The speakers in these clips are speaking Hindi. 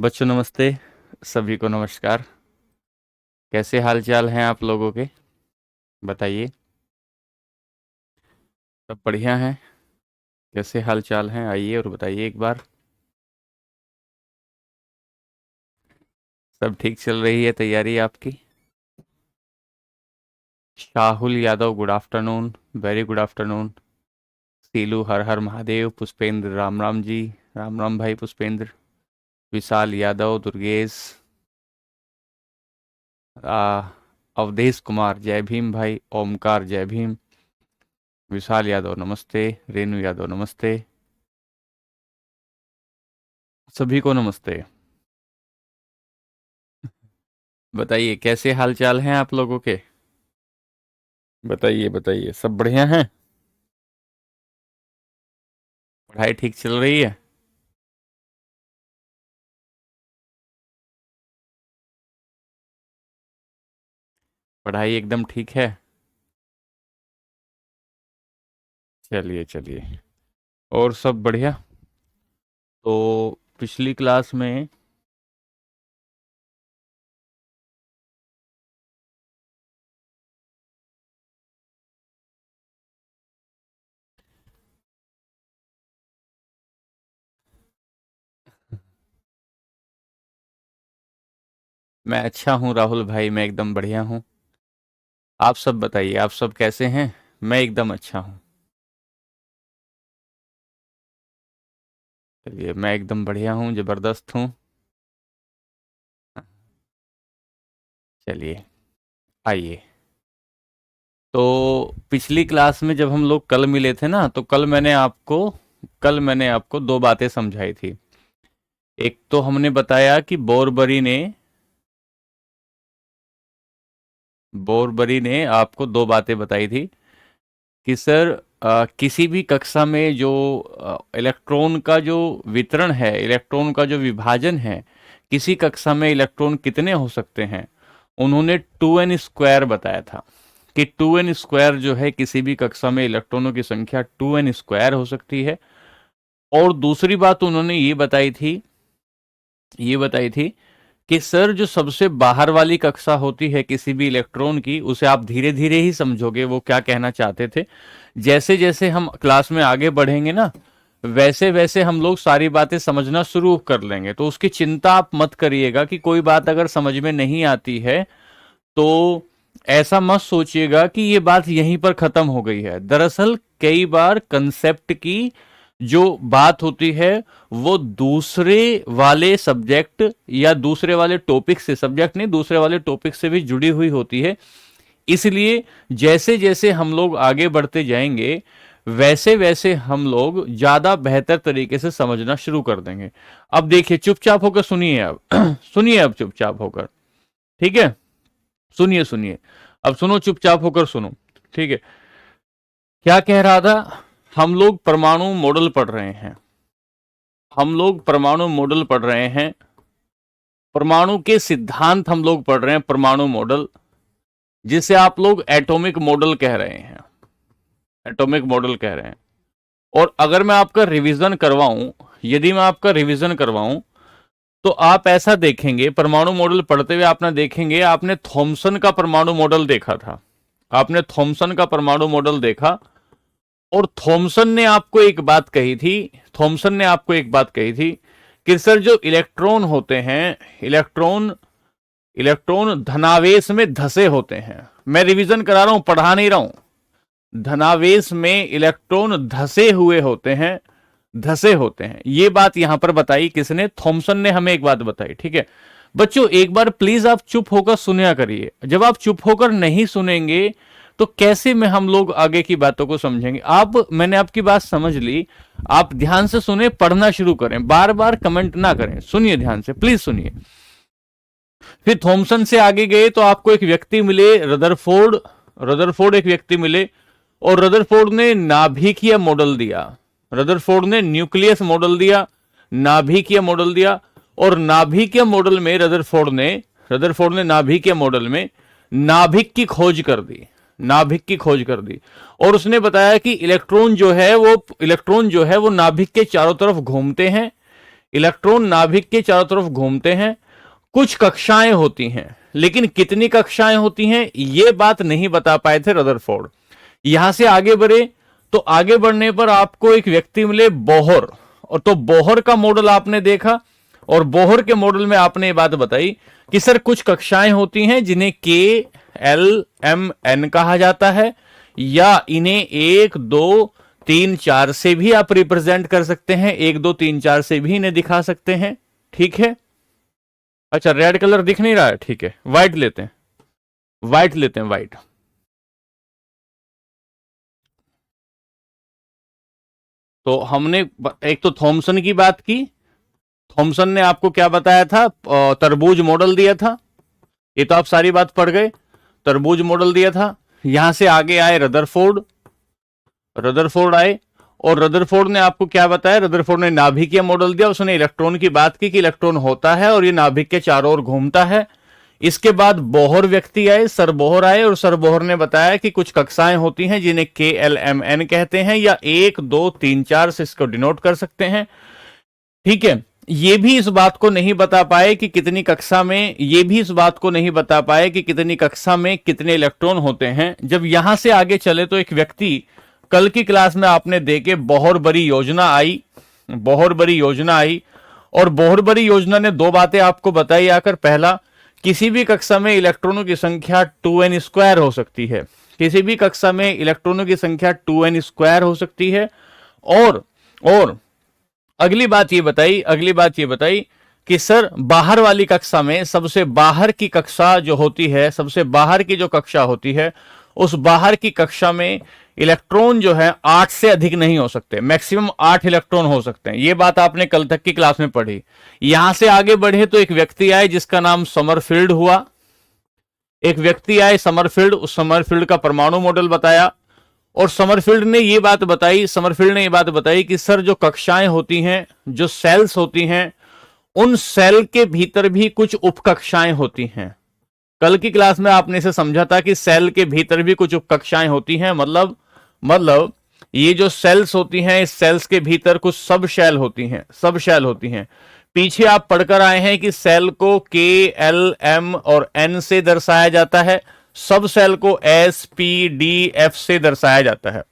बच्चों नमस्ते। सभी को नमस्कार। कैसे हाल चाल हैं आप लोगों के? बताइए। सब बढ़िया हैं? कैसे हाल चाल हैं, आइए और बताइए एक बार। सब ठीक चल रही है तैयारी आपकी? Shahul Yadav good afternoon. Very good afternoon. Seelu Har Har Mahadev. Pushpendra Ram Ram ji. Ram Ram भाई पुष्पेंद्र। विशाल यादव दुर्गेश। आ, अवधेश कुमार जय भीम भाई। ओमकार जय भीम। विशाल यादव नमस्ते। रेणु यादव नमस्ते। सभी को नमस्ते। बताइए कैसे हाल चाल हैं आप लोगों के? बताइए बताइए, सब बढ़िया हैं? पढ़ाई ठीक चल रही है? पढ़ाई एकदम ठीक है? चलिए चलिए। और सब बढ़िया। तो पिछली क्लास में मैं अच्छा हूँ राहुल भाई, मैं एकदम बढ़िया हूँ। आप सब बताइए, आप सब कैसे हैं? मैं एकदम अच्छा हूँ। चलिए, मैं एकदम बढ़िया हूँ, ज़बरदस्त हूँ। चलिए, आइए। तो पिछली क्लास में जब हम लोग कल मिले थे ना, तो कल मैंने आपको दो बातें समझाई थी। एक तो हमने बताया कि बोरबरी ने आपको दो बातें बताई थी कि सर, किसी भी कक्षा में जो इलेक्ट्रॉन का जो वितरण है, इलेक्ट्रॉन का जो विभाजन है, किसी कक्षा में इलेक्ट्रॉन कितने हो सकते हैं। उन्होंने 2n² बताया था कि 2n² जो है, किसी भी कक्षा में इलेक्ट्रॉनों की संख्या 2n² हो सकती है। और दूसरी बात उन्होंने ये बताई थी कि सर, जो सबसे बाहर वाली कक्षा होती है किसी भी इलेक्ट्रॉन की, उसे आप धीरे धीरे ही समझोगे वो क्या कहना चाहते थे। जैसे जैसे हम क्लास में आगे बढ़ेंगे ना, वैसे वैसे हम लोग सारी बातें समझना शुरू कर लेंगे। तो उसकी चिंता आप मत करिएगा कि कोई बात अगर समझ में नहीं आती है तो ऐसा मत सोचिएगा कि ये बात यहीं पर खत्म हो गई है। दरअसल कई बार कंसेप्ट की जो बात होती है वो दूसरे वाले सब्जेक्ट या दूसरे वाले टॉपिक से, सब्जेक्ट नहीं, दूसरे वाले टॉपिक से भी जुड़ी हुई होती है। इसलिए जैसे जैसे हम लोग आगे बढ़ते जाएंगे, वैसे वैसे हम लोग ज्यादा बेहतर तरीके से समझना शुरू कर देंगे। अब देखिए, चुपचाप होकर सुनिए। अब सुनिए, अब चुपचाप होकर। ठीक है? सुनिए सुनिए। अब सुनो, चुपचाप होकर सुनो। ठीक है? क्या कह रहा था? हम लोग परमाणु मॉडल पढ़ रहे हैं। हम लोग परमाणु मॉडल पढ़ रहे हैं। परमाणु के सिद्धांत हम लोग पढ़ रहे हैं, परमाणु मॉडल, जिसे आप लोग एटॉमिक मॉडल कह रहे हैं। एटॉमिक मॉडल कह रहे हैं। और अगर मैं आपका रिवीजन करवाऊं, यदि मैं आपका रिवीजन करवाऊं, तो आप ऐसा देखेंगे, परमाणु मॉडल पढ़ते हुए आपने देखेंगे, आपने थॉमसन का परमाणु मॉडल देखा था। आपने थॉमसन का परमाणु मॉडल देखा। और थॉमसन ने आपको एक बात कही थी। थॉमसन ने आपको एक बात कही थी कि सर, जो इलेक्ट्रॉन होते हैं, इलेक्ट्रॉन इलेक्ट्रॉन धनावेश में धसे होते हैं। मैं रिवीजन करा रहा हूं, पढ़ा नहीं रहा हूं। धनावेश में इलेक्ट्रॉन धसे हुए होते हैं, धसे होते हैं। ये बात यहां पर बताई किसने? थॉमसन ने हमें एक बात बताई। ठीक है बच्चों, एक बार प्लीज आप चुप होकर सुनया करिए। जब आप चुप होकर नहीं सुनेंगे तो कैसे में हम लोग आगे की बातों को समझेंगे। मैंने आपकी बात समझ ली। आप ध्यान से सुने, पढ़ना शुरू करें, बार बार कमेंट ना करें। सुनिए ध्यान से, प्लीज सुनिए। फिर थॉमसन से आगे गए तो आपको एक व्यक्ति मिले, रदरफोर्ड। रदरफोर्ड एक व्यक्ति मिले, और रदरफोर्ड ने नाभिकीय मॉडल दिया। रदरफोर्ड ने न्यूक्लियस मॉडल दिया, नाभिकीय मॉडल दिया। और नाभिकीय मॉडल में रदरफोर्ड ने नाभिकीय मॉडल में नाभिक की खोज कर दी। नाभिक की खोज कर दी। और उसने बताया कि इलेक्ट्रॉन जो है वो नाभिक के चारों तरफ घूमते हैं। इलेक्ट्रॉन नाभिक के चारों तरफ घूमते हैं, कुछ कक्षाएं होती हैं, लेकिन कितनी कक्षाएं होती हैं यह बात नहीं बता पाए थे रदरफोर्ड। यहां से आगे बढ़े तो आगे बढ़ने पर आपको एक व्यक्ति मिले बोहर, और तो बोहर का मॉडल आपने देखा, और बोहर के मॉडल में आपने ये बात बताई कि सर कुछ कक्षाएं होती हैं जिन्हें के एल एम एन कहा जाता है, या इन्हें 1 2 3 4 से भी आप रिप्रेजेंट कर सकते हैं, 1 2 3 4 से भी इन्हें दिखा सकते हैं। ठीक है, अच्छा रेड कलर दिख नहीं रहा है, ठीक है व्हाइट लेते हैं, व्हाइट लेते हैं, व्हाइट। तो हमने एक तो थॉमसन की बात की, थॉमसन ने आपको क्या बताया था, तरबूज मॉडल दिया था, ये तो आप सारी बात पढ़ गए, तरबूज मॉडल दिया था। यहां से आगे आए रदरफोर्ड, रदरफोर्ड आए, और रदरफोर्ड ने आपको क्या बताया, रदरफोर्ड ने नाभिकीय मॉडल दिया, उसने इलेक्ट्रॉन की बात की कि इलेक्ट्रॉन होता है और ये नाभिक के चारों ओर घूमता है। इसके बाद बोहर व्यक्ति आए, सर बोहर आए, और सर बोहर ने बताया कि कुछ कक्षाएं होती हैं जिन्हें के एल एम एन कहते हैं, या 1 2 3 4 से इसको डिनोट कर सकते हैं। ठीक है, ये भी इस बात को नहीं बता पाए कि कितनी कक्षा में, ये भी इस बात को नहीं बता पाए कि कितनी कक्षा में कितने इलेक्ट्रॉन होते हैं। जब यहां से आगे चले तो एक व्यक्ति कल की क्लास में आपने देखे बहुत बड़ी योजना आई, बहुत बड़ी योजना आई, और बहुत बड़ी योजना ने दो बातें आपको बताई आकर। पहला, किसी भी कक्षा में इलेक्ट्रॉनों की संख्या 2n² हो सकती है, किसी भी कक्षा में इलेक्ट्रॉनों की संख्या 2n² हो सकती है। और अगली बात ये बताई, अगली बात ये बताई कि सर बाहर वाली कक्षा में, सबसे बाहर की कक्षा जो होती है, सबसे बाहर की जो कक्षा होती है, उस बाहर की कक्षा में इलेक्ट्रॉन जो है 8 से अधिक नहीं हो सकते, मैक्सिमम 8 इलेक्ट्रॉन हो सकते हैं। यह बात आपने कल तक की क्लास में पढ़ी। यहां से आगे बढ़े तो एक व्यक्ति आए जिसका नाम समरफील्ड हुआ, एक व्यक्ति आए समरफील्ड, उस समरफील्ड का परमाणु मॉडल बताया, और समरफील्ड ने यह बात बताई, समरफील्ड ने यह बात बताई कि सर जो कक्षाएं होती हैं, जो सेल्स होती हैं, उन सेल के भीतर भी कुछ उपकक्षाएं होती हैं। कल की क्लास में आपने इसे समझा था कि सेल के भीतर भी कुछ उपकक्षाएं होती हैं, मतलब ये जो सेल्स होती हैं, इस सेल्स के भीतर कुछ सब शेल होती हैं, सब शेल होती हैं। पीछे आप पढ़कर आए हैं कि सेल को के एल एम और एन से दर्शाया जाता है, सब सेल को एस पी डी एफ से दर्शाया जाता है,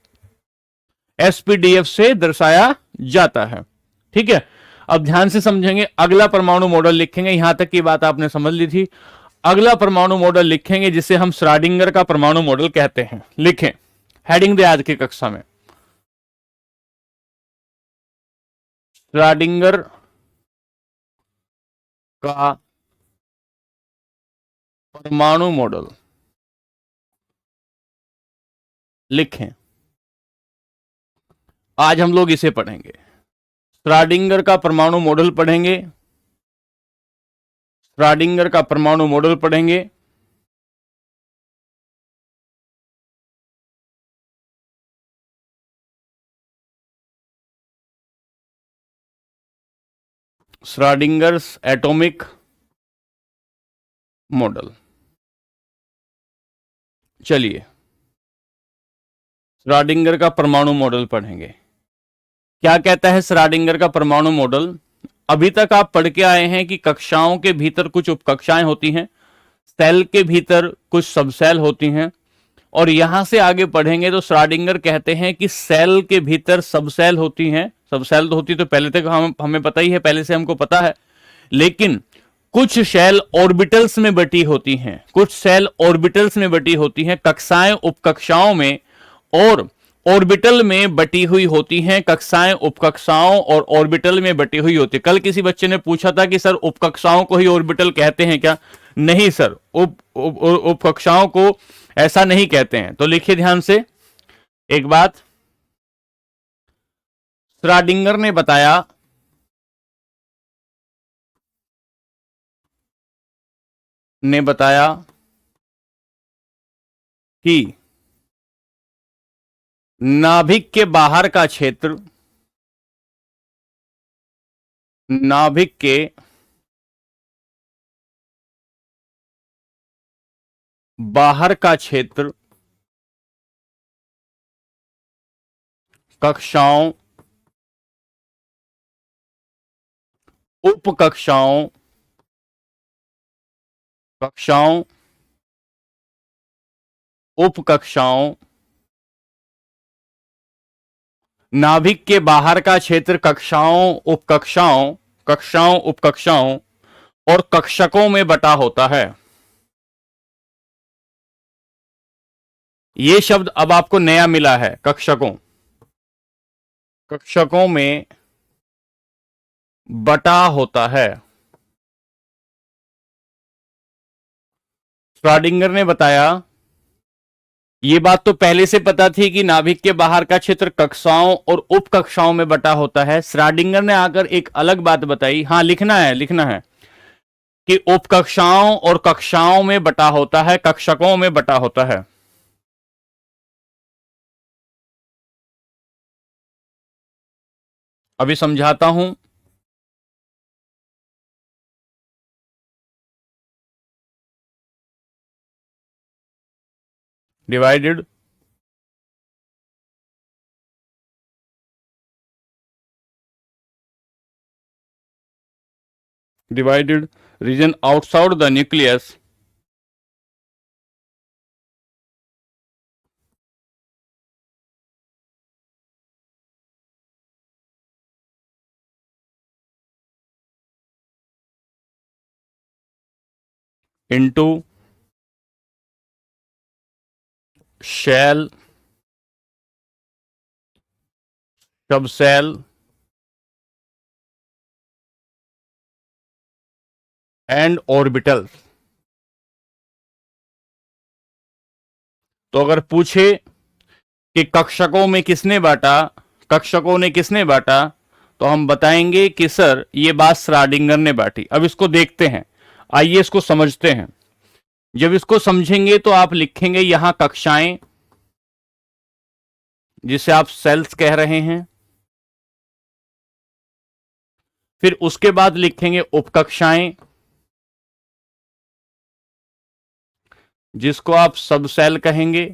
एस पी डी एफ से दर्शाया जाता है। ठीक है, अब ध्यान से समझेंगे, अगला परमाणु मॉडल लिखेंगे, यहां तक की बात आपने समझ ली थी। अगला परमाणु मॉडल लिखेंगे जिसे हम श्रोडिंगर का परमाणु मॉडल कहते हैं। लिखें, हेडिंग दे आज की कक्षा में, श्रोडिंगर का परमाणु मॉडल लिखें, आज हम लोग इसे पढ़ेंगे, श्रोडिंगर का परमाणु मॉडल पढ़ेंगे, श्रोडिंगर का परमाणु मॉडल पढ़ेंगे। Schrödinger's atomic model. चलिए श्रोडिंगर का परमाणु मॉडल पढ़ेंगे। क्या कहता है श्रोडिंगर का परमाणु मॉडल? अभी तक आप पढ़ के आए हैं कि कक्षाओं के भीतर कुछ उपकक्षाएं होती हैं, सेल के भीतर कुछ सबसेल होती हैं, और यहां से आगे पढ़ेंगे तो श्रोडिंगर कहते हैं कि सेल के भीतर सबसेल होती हैं। सबसेल तो होती तो पहले तक हमें पता ही है, पहले से हमको पता है, लेकिन कुछ सेल ऑर्बिटल्स में बटी होती हैं, कुछ सेल ऑर्बिटल्स में बटी होती हैं, कक्षाएं उपकक्षाओं में और ऑर्बिटल में बटी हुई होती हैं, कक्षाएं उपकक्षाओं और ऑर्बिटल में बटी हुई होती है। कल किसी बच्चे ने पूछा था कि सर उपकक्षाओं को ही ऑर्बिटल कहते हैं क्या? नहीं सर, उपकक्षाओं को ऐसा नहीं कहते हैं। तो लिखिए ध्यान से एक बात, श्रोडिंगर ने बताया कि नाभिक के बाहर का क्षेत्र, नाभिक के बाहर का क्षेत्र कक्षाओं उपकक्षाओं कक्षाओं उपकक्षाओं नाभिक के बाहर का क्षेत्र कक्षाओं उपकक्षाओं कक्षाओं उपकक्षाओं और कक्षकों में बटा होता है। यह शब्द अब आपको नया मिला है, कक्षकों। कक्षकों में बटा होता है। श्रोडिंगर ने बताया, ये बात तो पहले से पता थी कि नाभिक के बाहर का क्षेत्र कक्षाओं और उपकक्षाओं में बटा होता है। श्रोडिंगर ने आकर एक अलग बात बताई, हाँ लिखना है कि उपकक्षाओं और कक्षाओं में बटा होता है, कक्षकों में बटा होता है। अभी समझाता हूं। Divided region outside the nucleus into shell, subshell and orbitals। तो अगर पूछे कि कक्षकों में किसने बांटा, कक्षकों ने किसने बांटा, तो हम बताएंगे कि सर ये बात श्रोडिंगर ने बांटी। अब इसको देखते हैं, आइए इसको समझते हैं। जब इसको समझेंगे तो आप लिखेंगे यहां कक्षाएं, जिसे आप सेल्स कह रहे हैं, फिर उसके बाद लिखेंगे उपकक्षाएं, जिसको आप सब सेल कहेंगे,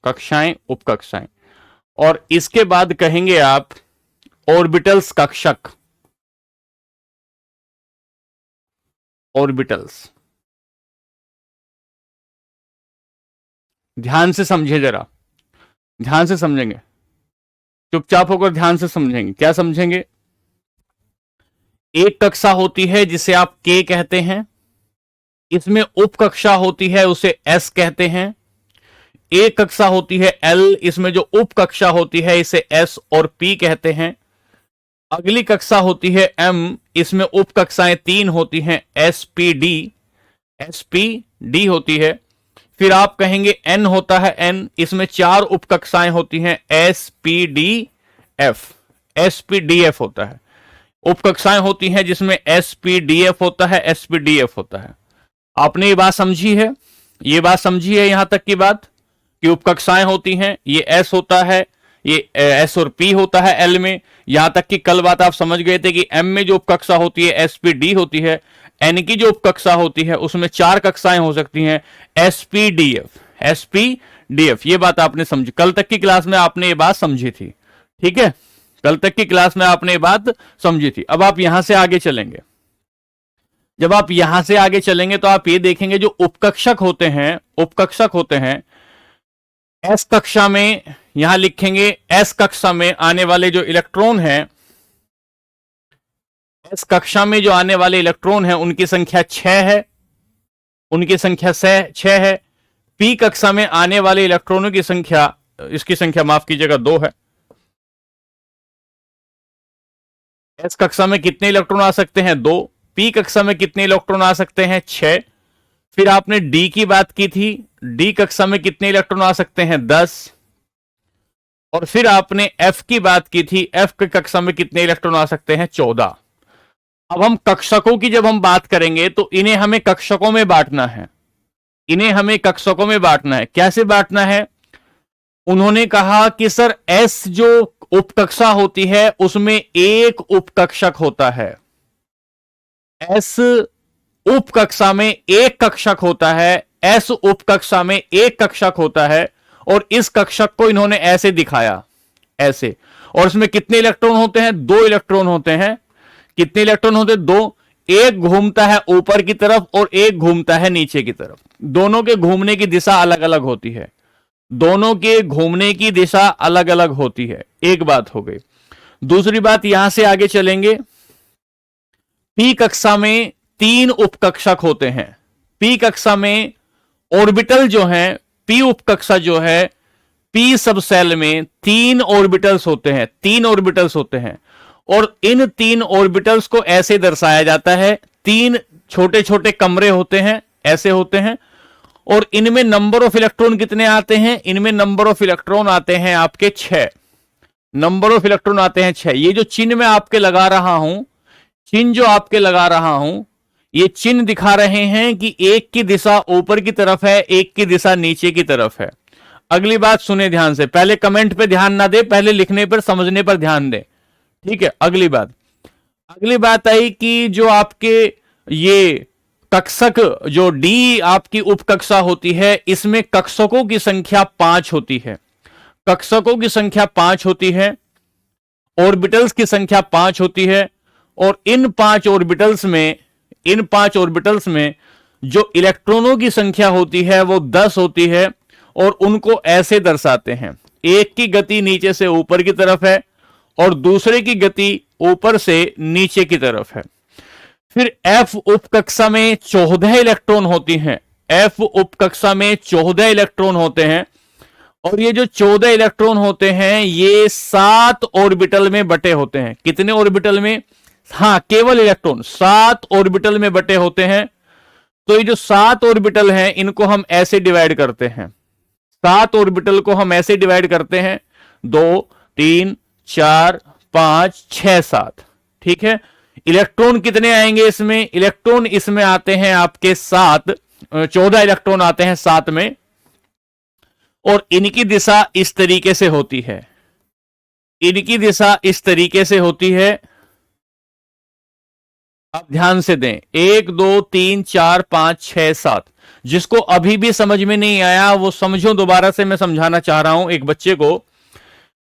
कक्षाएं उपकक्षाएं, और इसके बाद कहेंगे आप ऑर्बिटल्स, कक्षक, ऑर्बिटल्स। ध्यान से समझे, जरा ध्यान से समझेंगे, चुपचाप होकर ध्यान से समझेंगे। क्या समझेंगे? एक कक्षा होती है जिसे आप के कहते हैं, इसमें उपकक्षा होती है उसे एस कहते हैं। एक कक्षा होती है एल, इसमें जो उपकक्षा होती है इसे एस और पी कहते हैं। अगली कक्षा होती है एम, इसमें उपकक्षाएं 3 होती हैं, एस पी डी होती है। फिर आप कहेंगे एन होता है एन, इसमें 4 उपकक्षाएं होती हैं, एस पी डी एफ होता है। उपकक्षाएं होती हैं जिसमें एस पी डी एफ होता है, एस पी डी एफ होता है। आपने ये बात समझी है? ये बात समझी है यहां तक की बात कि उपकक्षाएं होती हैं, ये एस होता है, ये एस और पी होता है एल में। यहां तक कि कल बात आप समझ गए थे कि एम में जो उपकक्षा होती है एस पी डी होती है, एन की जो उपकक्षा होती है उसमें 4 कक्षाएं हो सकती हैं, एस पी डी एफ। ये बात आपने समझी, कल तक की क्लास में आपने ये बात समझी थी। ठीक है, कल तक की क्लास में आपने ये बात समझी थी। अब आप यहां से आगे चलेंगे। जब आप यहां से आगे चलेंगे तो आप ये देखेंगे जो उपकक्षक होते हैं एस कक्षा में, यहां लिखेंगे एस कक्षा में आने वाले जो इलेक्ट्रॉन हैं, एस कक्षा में जो आने वाले इलेक्ट्रॉन हैं उनकी संख्या 6 है, उनकी संख्या 6 है। पी कक्षा में आने वाले इलेक्ट्रॉनों की संख्या, इसकी संख्या माफ कीजिएगा 2 है। एस कक्षा में कितने इलेक्ट्रॉन आ सकते हैं? 2। पी कक्षा में कितने इलेक्ट्रॉन आ सकते हैं? 6। फिर आपने डी की बात की थी, डी कक्षा में कितने इलेक्ट्रॉन आ सकते हैं? 10। और फिर आपने एफ की बात की थी, एफ की कक्षा में कितने इलेक्ट्रॉन आ सकते हैं? 14। अब हम कक्षकों की जब हम बात करेंगे तो इन्हें हमें कक्षकों में बांटना है, इन्हें हमें कक्षकों में बांटना है। कैसे बांटना है? उन्होंने कहा कि सर एस जो उपकक्षा होती है उसमें एक उपकक्षक होता है, एस उपकक्षा में एक कक्षक होता है, एस उपकक्षा में एक कक्षक होता है, और इस कक्षक को इन्होंने ऐसे दिखाया, ऐसे। और इसमें कितने इलेक्ट्रॉन होते हैं? 2 इलेक्ट्रॉन होते हैं। कितने इलेक्ट्रॉन होते हैं? 2। एक घूमता है ऊपर की तरफ और एक घूमता है नीचे की तरफ। दोनों के घूमने की दिशा अलग अलग होती है। दोनों के घूमने की दिशा अलग अलग होती है। एक बात हो गई। दूसरी बात, यहां से आगे चलेंगे। पी कक्षा में 3 उपकक्षक होते हैं। पी कक्षा में ऑर्बिटल जो है, पी उपकक्षा जो है, पी सब सेल में 3 ऑर्बिटल्स होते हैं। 3 ऑर्बिटल्स होते हैं और इन 3 ऑर्बिटल्स को ऐसे दर्शाया जाता है। 3 छोटे छोटे कमरे होते हैं, ऐसे होते हैं। और इनमें नंबर ऑफ इलेक्ट्रॉन कितने आते हैं? इनमें नंबर ऑफ इलेक्ट्रॉन आते हैं आपके 6। नंबर ऑफ इलेक्ट्रॉन आते हैं 6। ये जो चिन्ह मैं आपके लगा रहा हूं, चिन्ह जो आपके लगा रहा हूं, ये चिन्ह दिखा रहे हैं कि एक की दिशा ऊपर की तरफ है, एक की दिशा नीचे की तरफ है। अगली बात सुने ध्यान से, पहले कमेंट पे ध्यान ना दे, पहले लिखने पर समझने पर ध्यान दे, ठीक है। अगली बात आई कि जो आपके ये कक्षक, जो डी आपकी उपकक्षा होती है, इसमें कक्षकों की संख्या 5 होती है। कक्षकों की संख्या 5 होती है, ऑर्बिटल्स की संख्या 5 होती है। और इन 5 ऑर्बिटल्स में जो इलेक्ट्रॉनों की संख्या होती है वो 10 होती है। और उनको ऐसे दर्शाते हैं, एक की गति नीचे से ऊपर की तरफ है और दूसरे की गति ऊपर से नीचे की तरफ है। फिर एफ उपकक्षा में 14 इलेक्ट्रॉन होती हैं। एफ उपकक्षा में 14 इलेक्ट्रॉन होते हैं और ये जो 14 इलेक्ट्रॉन होते हैं ये 7 ऑर्बिटल में बटे होते हैं। कितने ऑर्बिटल में? हां, केवल इलेक्ट्रॉन 7 ऑर्बिटल में बटे होते हैं। तो ये जो 7 ऑर्बिटल हैं इनको हम ऐसे डिवाइड करते हैं। 7 ऑर्बिटल को हम ऐसे डिवाइड करते हैं, 2 3 4 5 6 7, ठीक है। इलेक्ट्रॉन कितने आएंगे इसमें? इलेक्ट्रॉन इसमें आते हैं आपके 7, 14 इलेक्ट्रॉन आते हैं 7 में। और इनकी दिशा इस तरीके से होती है। इनकी दिशा इस तरीके से होती है। आप ध्यान से दें, 1 2 3 4 5 6 7। जिसको अभी भी समझ में नहीं आया वो समझो, दोबारा से मैं समझाना चाह रहा हूं। एक बच्चे को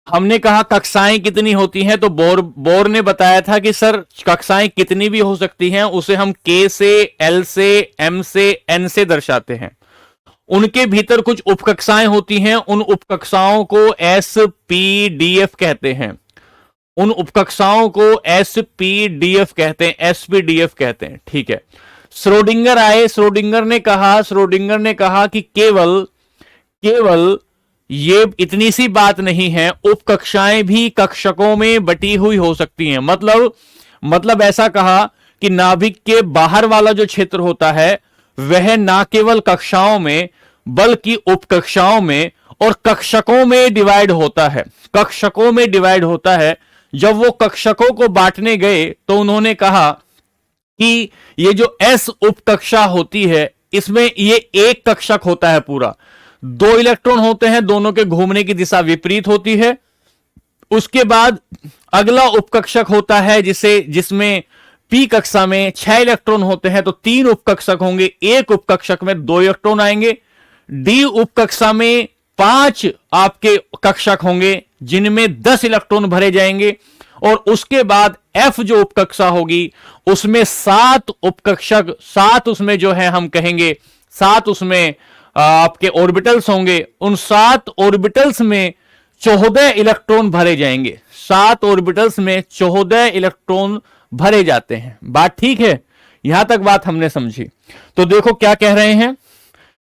हमने कहा कक्षाएं कितनी होती हैं, तो बोर ने बताया था कि सर कक्षाएं कितनी भी हो सकती हैं, उसे हम के से, एल से, एम से, एन से दर्शाते हैं। उनके भीतर कुछ उपकक्षाएं होती हैं, उन उपकक्षाओं को एस पी डी एफ कहते हैं। उन उपकक्षाओं को एस पी डी एफ कहते हैं, एस पी डी एफ कहते हैं, ठीक है। श्रोडिंगर आए, श्रोडिंगर ने कहा कि केवल ये इतनी सी बात नहीं है, उपकक्षाएं भी कक्षकों में बटी हुई हो सकती हैं। मतलब ऐसा कहा कि नाभिक के बाहर वाला जो क्षेत्र होता है वह ना केवल कक्षाओं में बल्कि उपकक्षाओं में और कक्षकों में डिवाइड होता है। कक्षकों में डिवाइड होता है। जब वो कक्षकों को बांटने गए तो उन्होंने कहा कि ये जो एस उपकक्षा होती है इसमें ये एक कक्षक होता है पूरा, 2 इलेक्ट्रॉन होते हैं, दोनों के घूमने की दिशा विपरीत होती है। उसके बाद अगला उपकक्षक होता है जिसमें पी कक्षा में 6 इलेक्ट्रॉन होते हैं, तो 3 उपकक्षक होंगे, एक उपकक्षक में 2 इलेक्ट्रॉन आएंगे। डी उपकक्षा में 5 आपके कक्षक होंगे जिनमें 10 इलेक्ट्रॉन भरे जाएंगे। और उसके बाद एफ जो उपकक्षा होगी उसमें 7 उपकक्षक, 7 उसमें जो है हम कहेंगे 7 उसमें आपके ऑर्बिटल्स होंगे। उन 7 ऑर्बिटल्स में 14 इलेक्ट्रॉन भरे जाएंगे। 7 ऑर्बिटल्स में 14 इलेक्ट्रॉन भरे जाते हैं। बात ठीक है? यहां तक बात हमने समझी। तो देखो क्या कह रहे हैं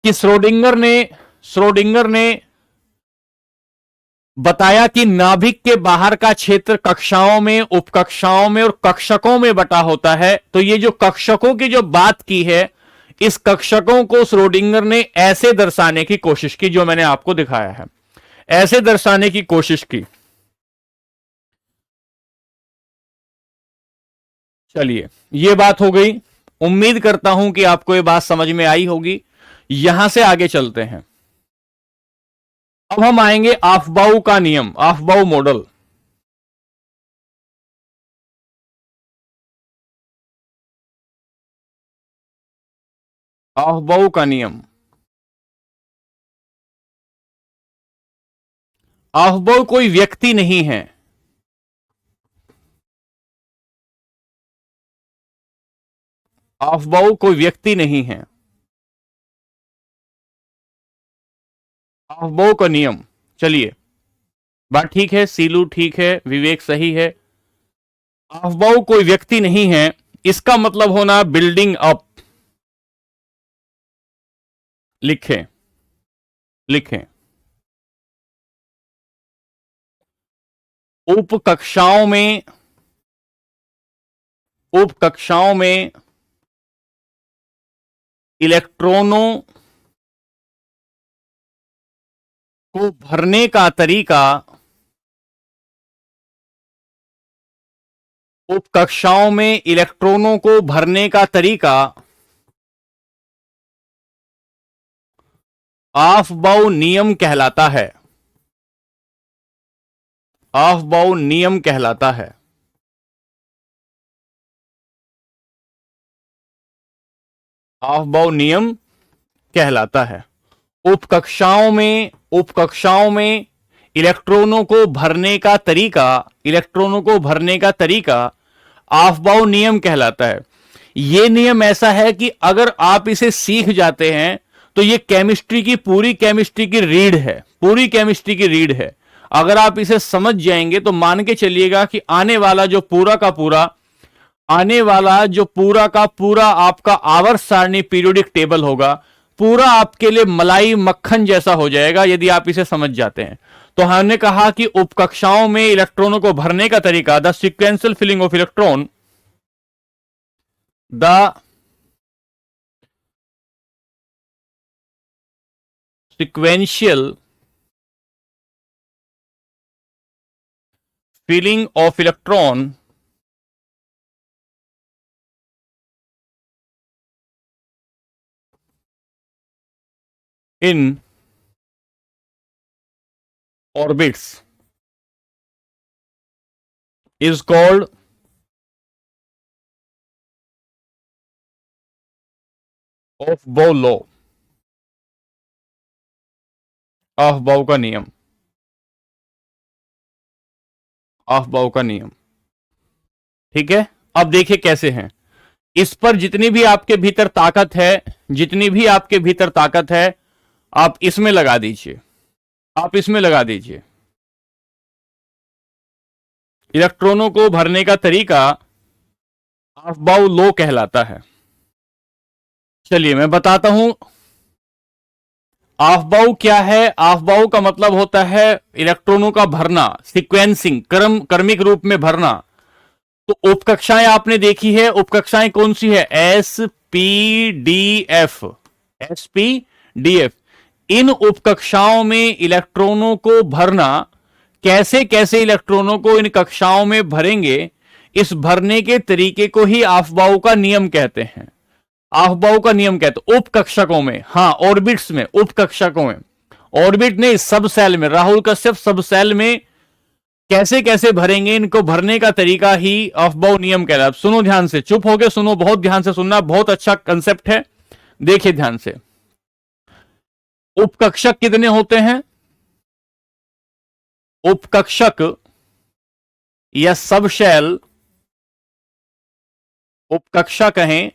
कि श्रोडिंगर ने बताया कि नाभिक के बाहर का क्षेत्र कक्षाओं में, उपकक्षाओं में और कक्षकों में बटा होता है। तो ये जो कक्षकों की जो बात की है, इस कक्षकों को श्रोडिंगर ने ऐसे दर्शाने की कोशिश की जो मैंने आपको दिखाया है, ऐसे दर्शाने की कोशिश की। चलिए, ये बात हो गई। उम्मीद करता हूं कि आपको ये बात समझ में आई होगी। यहां से आगे चलते हैं। अब हम आएंगे आफबाउ का नियम, आफबाउ मॉडल। आफबाउ का नियम। आफबाउ कोई व्यक्ति नहीं है। ऑफबाउ कोई व्यक्ति नहीं है। ऑफबाउ का नियम, चलिए बात ठीक है, सीलू ठीक है, विवेक सही है। ऑफबाउ कोई व्यक्ति नहीं है, इसका मतलब होना बिल्डिंग अप। लिखें, लिखें। उपकक्षाओं में, उपकक्षाओं में इलेक्ट्रॉनों को भरने का तरीका, उपकक्षाओं में इलेक्ट्रॉनों को भरने का तरीका ऑफबाउ नियम कहलाता है। ऑफबाउ नियम कहलाता है। ऑफबाउ नियम कहलाता है। उपकक्षाओं में, उपकक्षाओं में इलेक्ट्रॉनों को भरने का तरीका, इलेक्ट्रॉनों को भरने का तरीका ऑफबाउ नियम कहलाता है। यह नियम ऐसा है कि अगर आप इसे सीख जाते हैं तो यह केमिस्ट्री की, पूरी केमिस्ट्री की रीढ़ है, पूरी केमिस्ट्री की रीढ़ है। अगर आप इसे समझ जाएंगे तो मान के चलिएगा कि आने वाला जो पूरा का पूरा, आने वाला जो पूरा का पूरा आपका आवर्त सारणी पीरियोडिक टेबल होगा, पूरा आपके लिए मलाई मक्खन जैसा हो जाएगा यदि आप इसे समझ जाते हैं। तो हमने कहा कि उपकक्षाओं में इलेक्ट्रॉनों को भरने का तरीका, the sequential filling of electron, the sequential filling of electron in orbits is called aufbau law, aufbau का नियम, ऑफबाउ का नियम। ठीक है, अब देखिए कैसे हैं। इस पर जितनी भी आपके भीतर ताकत है, जितनी भी आपके भीतर ताकत है, आप इसमें लगा दीजिए, आप इसमें लगा दीजिए। इलेक्ट्रॉनों को भरने का तरीका ऑफबाउ लॉ कहलाता है। चलिए मैं बताता हूं ऑफबाउ क्या है। ऑफबाउ का मतलब होता है इलेक्ट्रॉनों का भरना, सीक्वेंसिंग, क्रमिक रूप में भरना। तो उपकक्षाएं आपने देखी है, उपकक्षाएं कौन सी है? S p d f, s p d f. इन उपकक्षाओं में इलेक्ट्रॉनों को भरना, कैसे कैसे इलेक्ट्रॉनों को इन कक्षाओं में भरेंगे, इस भरने के तरीके को ही ऑफबाउ का नियम कहते हैं। ऑफबाउ का नियम कहते हैं उपकक्षकों में, हां ऑर्बिट्स में, उपकक्षकों में, ऑर्बिट नहीं सब सेल में, राहुल कश्यप सब सेल में कैसे कैसे भरेंगे, इनको भरने का तरीका ही ऑफबाउ नियम कहता है। सुनो ध्यान से, चुप हो गए सुनो, बहुत ध्यान से सुनना, बहुत अच्छा कंसेप्ट है, देखिए ध्यान से। उपकक्षक कितने होते हैं? उपकक्षक या सब शेल, उपकक्षा कहें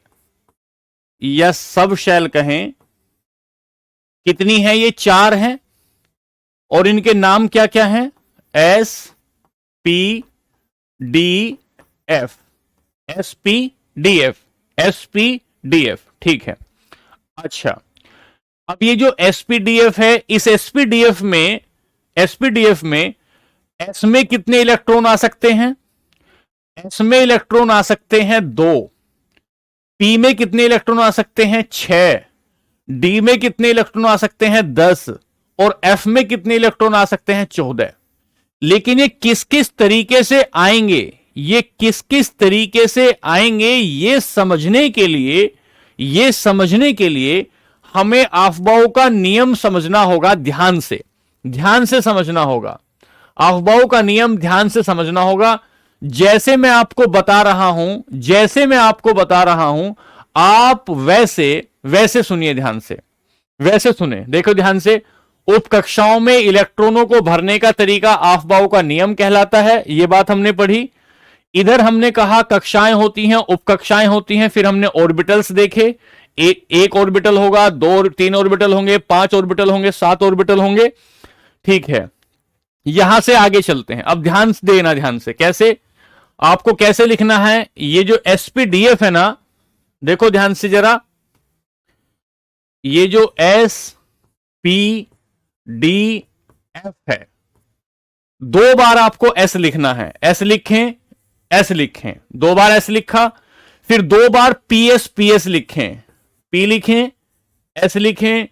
या सब शेल कहें, कितनी है? ये 4 हैं और इनके नाम क्या क्या हैं? S p d f, s p d f, s p d F, ठीक है। अच्छा, अब ये जो एसपीडीएफ है, इस एसपीडीएफ में, एसपीडीएफ में एस में कितने इलेक्ट्रॉन आ सकते हैं? एस में इलेक्ट्रॉन आ सकते हैं 2, पी में कितने इलेक्ट्रॉन आ सकते हैं? 6, डी में कितने इलेक्ट्रॉन आ सकते हैं? 10, और एफ में कितने इलेक्ट्रॉन आ सकते हैं? 14। लेकिन ये किस किस तरीके से आएंगे, ये किस किस तरीके से आएंगे, ये समझने के लिए, ये समझने के लिए हमें ऑफबाउ का नियम समझना होगा। ध्यान से, ध्यान से समझना होगा, ऑफबाउ का नियम ध्यान से समझना होगा। जैसे मैं आपको बता रहा हूं, जैसे मैं आपको बता रहा हूं, आप वैसे वैसे सुनिए, ध्यान से वैसे सुने, देखो ध्यान से। उपकक्षाओं में इलेक्ट्रॉनों को भरने का तरीका ऑफबाउ का नियम कहलाता है, यह बात हमने पढ़ी। इधर हमने कहा कक्षाएं होती हैं, उपकक्षाएं होती हैं, फिर हमने ऑर्बिटल्स देखे। एक ऑर्बिटल होगा, दो तीन ऑर्बिटल होंगे, 5 ऑर्बिटल होंगे, 7 ऑर्बिटल होंगे। ठीक है, यहां से आगे चलते हैं। अब ध्यान से देना, ध्यान से, कैसे आपको कैसे लिखना है ये जो एसपीडीएफ है ना, देखो ध्यान से जरा, ये जो एस पी डी एफ है, 2 बार आपको एस लिखना है। एस लिखें, एस लिखें, 2 बार एस लिखा, फिर 2 बार पीएस लिखें, पी लिखें, एस लिखें,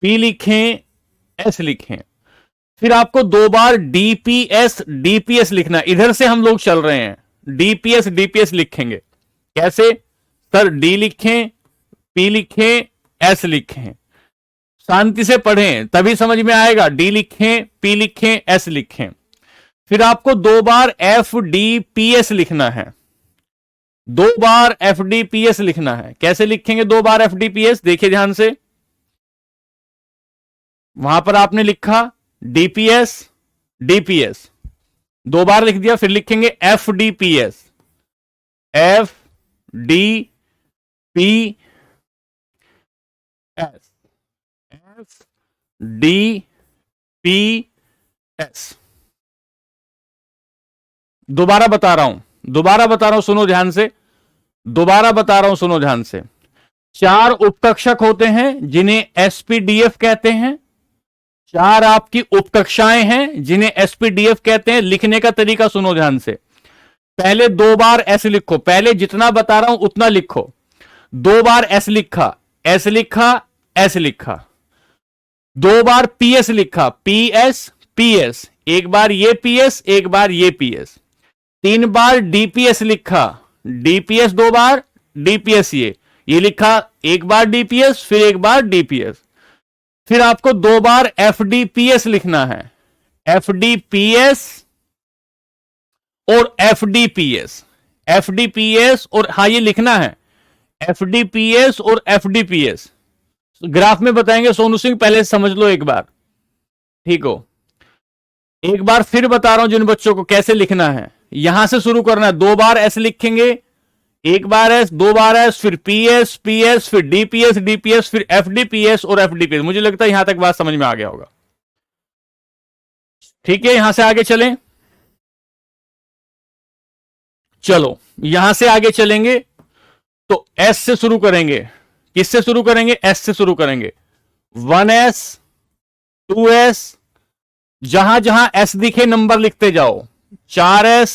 पी लिखें, एस लिखें, फिर आपको 2 बार डीपीएस लिखना। इधर से हम लोग चल रहे हैं, डीपीएस लिखेंगे। कैसे सर? डी लिखें, पी लिखें, एस लिखें, शांति से पढ़ें तभी समझ में आएगा। डी लिखें, पी लिखें, एस लिखें, फिर आपको 2 बार एफ डी पी एस लिखना है। 2 बार एफ डी पी एस लिखना है। कैसे लिखेंगे 2 बार एफ डी पी एस? देखिए ध्यान से, वहां पर आपने लिखा डीपीएस, डीपीएस 2 बार लिख दिया, फिर लिखेंगे F D P S, F D P S, F D P S. दोबारा बता रहा हूं, सुनो ध्यान से, दोबारा बता रहा हूं, सुनो ध्यान से। 4 उपकक्षक होते हैं जिन्हें एसपीडीएफ कहते हैं। 4 आपकी उपकक्षाएं हैं जिन्हें एसपीडीएफ कहते हैं। लिखने का तरीका सुनो ध्यान से। पहले 2 बार एस लिखो, पहले जितना बता रहा हूं उतना लिखो। 2 बार एस लिखा, एस लिखा, एस लिखा। 2 बार पीएस लिखा, पीएस, पीएस, एक बार ये पीएस, एक बार ये पीएस। 3 बार डीपीएस लिखा, डीपीएस 2 बार, डीपीएस ये लिखा, एक बार डीपीएस, फिर एक बार डीपीएस। फिर आपको 2 बार एफडीपीएस लिखना है, एफडीपीएस और एफडीपीएस, एफडीपीएस और, हाँ ये लिखना है एफडीपीएस और एफडीपीएस। ग्राफ में बताएंगे सोनू सिंह, पहले समझ लो एक बार, ठीक हो। एक बार फिर बता रहा हूं जिन बच्चों को कैसे लिखना है। यहां से शुरू करना है, 2 बार एस लिखेंगे, एक बार एस, 2 बार एस, फिर पीएस, पीएस, फिर डीपीएस, डीपीएस, फिर एफडीपीएस और एफडीपीएस। मुझे लगता है यहां तक बात समझ में आ गया होगा। ठीक है, यहां से आगे चलें। चलो यहां से आगे चलेंगे तो एस से शुरू करेंगे। किससे शुरू करेंगे? एस से शुरू करेंगे। 1s, 2s, जहां जहां एस दिखे नंबर लिखते जाओ। 4s,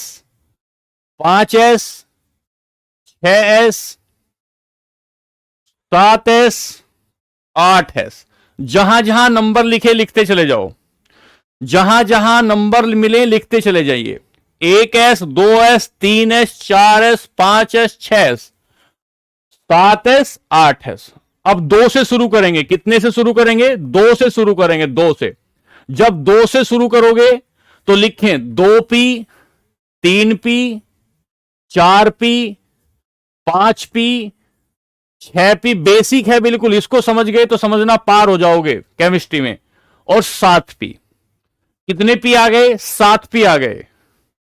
5s, 6s, 7s, 8s, जहां जहां नंबर लिखे लिखते चले जाओ। जहां जहां नंबर मिले लिखते चले जाइए। 1s, 2s, 3s, 4s, 5s, 6s, 7s, 8s। अब 2 से शुरू करेंगे। कितने से शुरू करेंगे? 2 से शुरू करेंगे, 2 से। जब 2 से शुरू करोगे तो लिखें 2p, 3p, 4p, 5p, 6p। Basic है बिल्कुल, इसको समझ गए तो समझना पार हो जाओगे केमिस्ट्री में। और 7p। कितने p आ गए? 7p आ गए।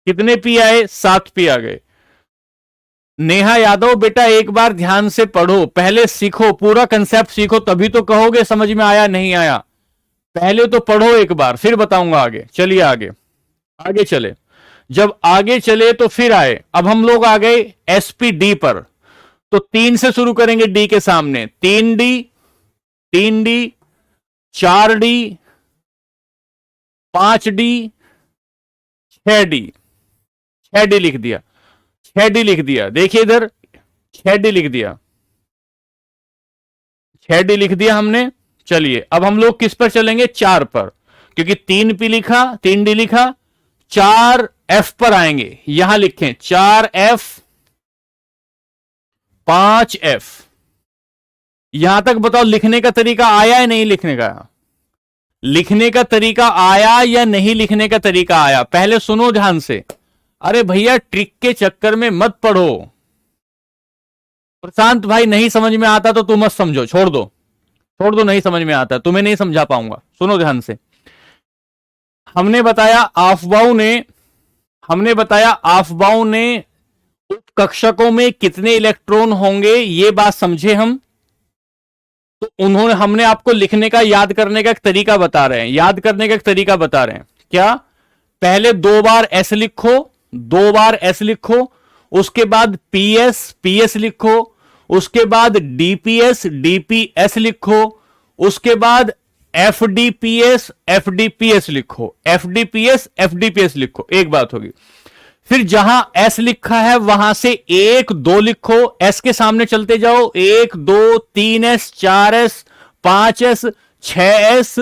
कितने p आए? 7p आ गए। नेहा यादव बेटा एक बार ध्यान से पढ़ो, पहले सीखो, पूरा कंसेप्ट सीखो, तभी तो कहोगे समझ में आया नहीं आया। पहले तो पढ़ो एक बार, फिर बताऊंगा आगे। चलिए आगे, आगे चले। जब आगे चले तो फिर आए। अब हम लोग आ गए एसपीडी पर, तो 3 से शुरू करेंगे डी के सामने। 3D, 3D, 4D, 5D, 6D, 6D लिख दिया, 6D लिख दिया। देखिए इधर 6D लिख दिया, 6D लिख दिया हमने। चलिए अब हम लोग किस पर चलेंगे? 4 पर, क्योंकि 3P लिखा, 3D लिखा। 4F पर आएंगे। यहां लिखें 4F, 5F। यहां तक बताओ लिखने का तरीका आया या नहीं? लिखने का, लिखने का तरीका आया या नहीं? लिखने का तरीका आया। पहले सुनो ध्यान से। अरे भैया ट्रिक के चक्कर में मत पढ़ो। प्रशांत भाई नहीं समझ में आता तो तुम मत समझो, छोड़ दो, छोड़ दो। नहीं समझ में आता, तुम्हें नहीं समझा पाऊंगा। सुनो ध्यान से। हमने बताया हमने बताया अफबाओं ने कक्षकों में कितने इलेक्ट्रॉन होंगे, ये बात समझे हम। तो उन्होंने हमने आपको लिखने का, याद करने का एक तरीका बता रहे हैं, याद करने का एक तरीका बता रहे हैं। क्या? पहले 2 बार एस लिखो, 2 बार एस लिखो, उसके बाद पीएस पीएस लिखो, उसके बाद डीपीएस डीपीएस लिखो, उसके बाद एफडीपीएस एफडीपीएस लिखो, एफडीपीएस एफडीपीएस लिखो। एक बात होगी। फिर जहां एस लिखा है वहां से 1 2 लिखो, एस के सामने चलते जाओ, 1 2 3 S 4 S 5 S 6 S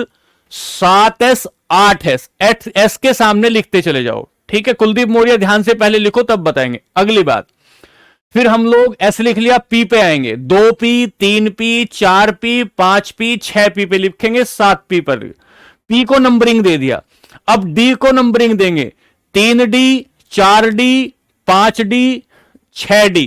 7 S 8 S, S के सामने लिखते चले जाओ। ठीक है कुलदीप मौर्य, ध्यान से पहले लिखो तब बताएंगे। अगली बात, फिर हम लोग एस लिख लिया, पी पे आएंगे, 2p 3p 4p 5p 6p पे लिखेंगे, 7p पर पी को नंबरिंग दे दिया। अब डी को नंबरिंग देंगे, 3d 4d 5d 6d।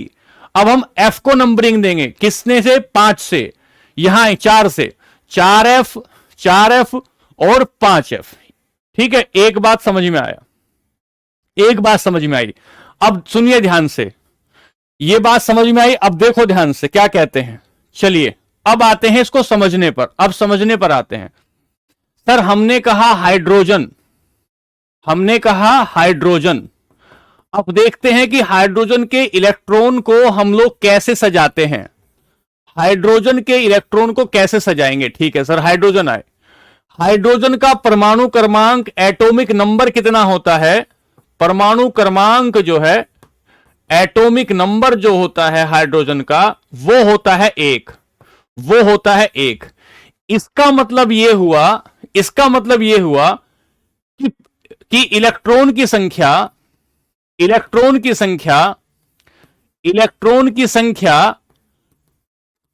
अब हम एफ को नंबरिंग देंगे, किसने से? 5 से, यहां 4 से, 4f और 5f। ठीक है, एक बात समझ में आया, एक बात समझ में आई। अब सुनिए ध्यान से, यह बात समझ में आई। अब देखो ध्यान से क्या कहते हैं। चलिए अब आते हैं इसको समझने पर, अब समझने पर आते हैं। सर हमने कहा हाइड्रोजन, हमने कहा हाइड्रोजन। अब देखते हैं कि हाइड्रोजन के इलेक्ट्रॉन को हम लोग कैसे सजाते हैं, हाइड्रोजन के इलेक्ट्रॉन को कैसे सजाएंगे। ठीक है सर, हाइड्रोजन आए, हाइड्रोजन का परमाणु क्रमांक एटॉमिक नंबर कितना होता है? परमाणु क्रमांक जो है, एटॉमिक नंबर जो होता है हाइड्रोजन का, वो होता है 1, वो होता है 1। इसका मतलब यह हुआ, इसका मतलब यह हुआ कि इलेक्ट्रॉन की संख्या, इलेक्ट्रॉन की संख्या, इलेक्ट्रॉन की संख्या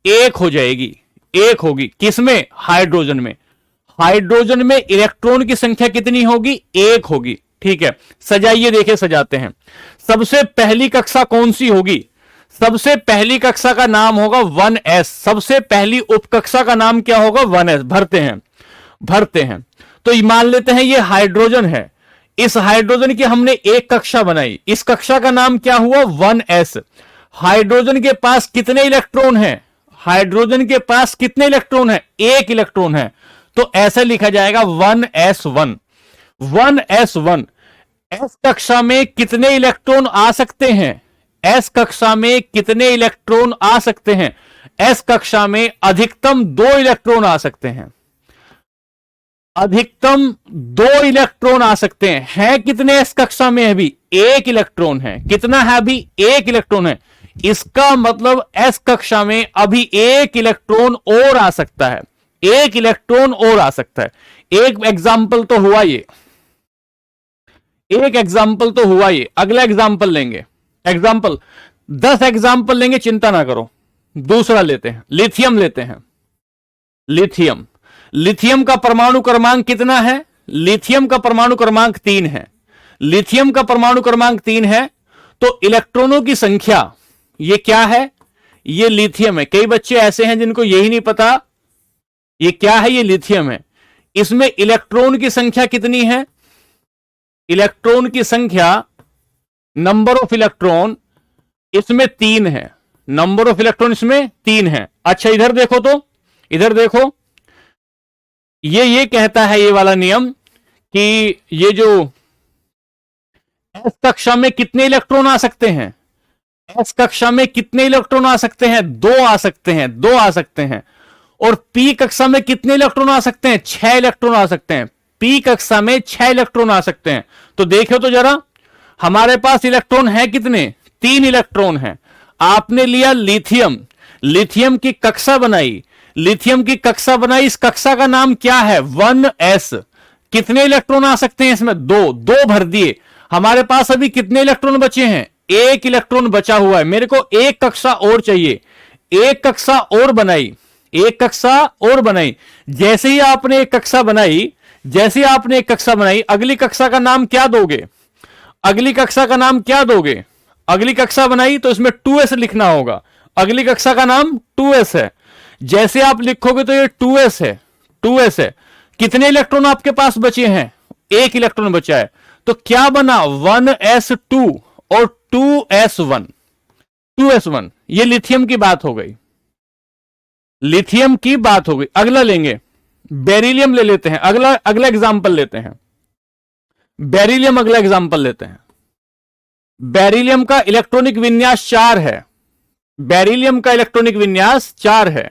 1 हो जाएगी, 1 होगी। किसमें? हाइड्रोजन में। हाइड्रोजन में इलेक्ट्रॉन की संख्या कितनी होगी? 1 होगी। ठीक है, सजाइए, देखे सजाते हैं। सबसे पहली कक्षा कौन सी होगी? सबसे पहली कक्षा का नाम होगा 1s। सबसे पहली उपकक्षा का नाम क्या होगा? 1s। भरते हैं, भरते हैं। तो मान लेते हैं ये हाइड्रोजन है, इस हाइड्रोजन की हमने एक कक्षा बनाई, इस कक्षा का नाम क्या हुआ? 1s। हाइड्रोजन के पास कितने इलेक्ट्रॉन हैं? हाइड्रोजन के पास कितने इलेक्ट्रॉन हैं? 1 इलेक्ट्रॉन है। तो ऐसे लिखा जाएगा 1s1, 1s1। एस कक्षा में कितने इलेक्ट्रॉन आ सकते हैं? एस कक्षा में कितने इलेक्ट्रॉन आ सकते हैं? एस कक्षा में अधिकतम 2 इलेक्ट्रॉन आ सकते हैं, अधिकतम 2 इलेक्ट्रॉन आ सकते हैं। है कितने एस कक्षा में? अभी 1 इलेक्ट्रॉन है। कितना है? अभी 1 इलेक्ट्रॉन है। इसका मतलब एस कक्षा में अभी 1 इलेक्ट्रॉन और आ सकता है, 1 इलेक्ट्रॉन और आ सकता है। एक एग्जाम्पल तो हुआ ये, एक एग्जाम्पल तो हुआ ये। अगला एग्जाम्पल लेंगे, एग्जाम्पल 10 एग्जाम्पल लेंगे, चिंता ना करो। दूसरा लेते हैं, लिथियम लेते हैं। लिथियम, लिथियम का परमाणु क्रमांक कितना है? लिथियम का परमाणु क्रमांक 3 है। लिथियम का परमाणु क्रमांक 3 है, तो इलेक्ट्रॉनों की संख्या ये क्या है? ये लिथियम है। कई बच्चे ऐसे हैं जिनको यही नहीं पता ये क्या है, ये लिथियम है। इसमें इलेक्ट्रॉन की संख्या कितनी है? इलेक्ट्रॉन की संख्या, नंबर ऑफ इलेक्ट्रॉन इसमें 3 है, नंबर ऑफ इलेक्ट्रॉन इसमें 3 है। अच्छा इधर देखो, तो इधर देखो, ये कहता है ये वाला नियम कि ये जो एस कक्षा में कितने इलेक्ट्रॉन आ सकते हैं? एस कक्षा में कितने इलेक्ट्रॉन आ सकते हैं? 2 आ सकते हैं, 2 आ सकते हैं। और पी कक्षा में कितने इलेक्ट्रॉन आ सकते हैं? 6 इलेक्ट्रॉन आ सकते हैं। पी कक्षा में 6 इलेक्ट्रॉन आ सकते हैं। तो देखो तो जरा, हमारे पास इलेक्ट्रॉन है कितने? 3 इलेक्ट्रॉन है। आपने लिया लिथियम, लिथियम की कक्षा बनाई, लिथियम की कक्षा बनाई, इस कक्षा का नाम क्या है? 1s। कितने इलेक्ट्रॉन आ सकते हैं इसमें? 2, 2 भर दिए। हमारे पास अभी कितने इलेक्ट्रॉन बचे हैं? 1 इलेक्ट्रॉन बचा हुआ है। मेरे को एक कक्षा और चाहिए, एक कक्षा और बनाई, एक कक्षा और बनाई। जैसे ही आपने एक कक्षा बनाई, जैसे ही आपने एक कक्षा बनाई, अगली कक्षा का नाम क्या दोगे? अगली कक्षा का नाम क्या दोगे? अगली कक्षा बनाई तो इसमें 2s लिखना होगा। अगली कक्षा का नाम 2s है। जैसे आप लिखोगे तो ये 2s है, 2s है। कितने इलेक्ट्रॉन आपके पास बचे हैं? 1 इलेक्ट्रॉन बचा है। तो क्या बना 1s2 और 2s1, 2s1। ये लिथियम की बात हो गई, लिथियम की बात हो गई। अगला लेंगे बेरिलियम, ले लेते हैं अगला, अगला एग्जांपल लेते हैं बेरिलियम, अगला एग्जांपल लेते हैं। बेरिलियम का इलेक्ट्रॉनिक विन्यास 4 है, बेरिलियम का इलेक्ट्रॉनिक विन्यास 4 है।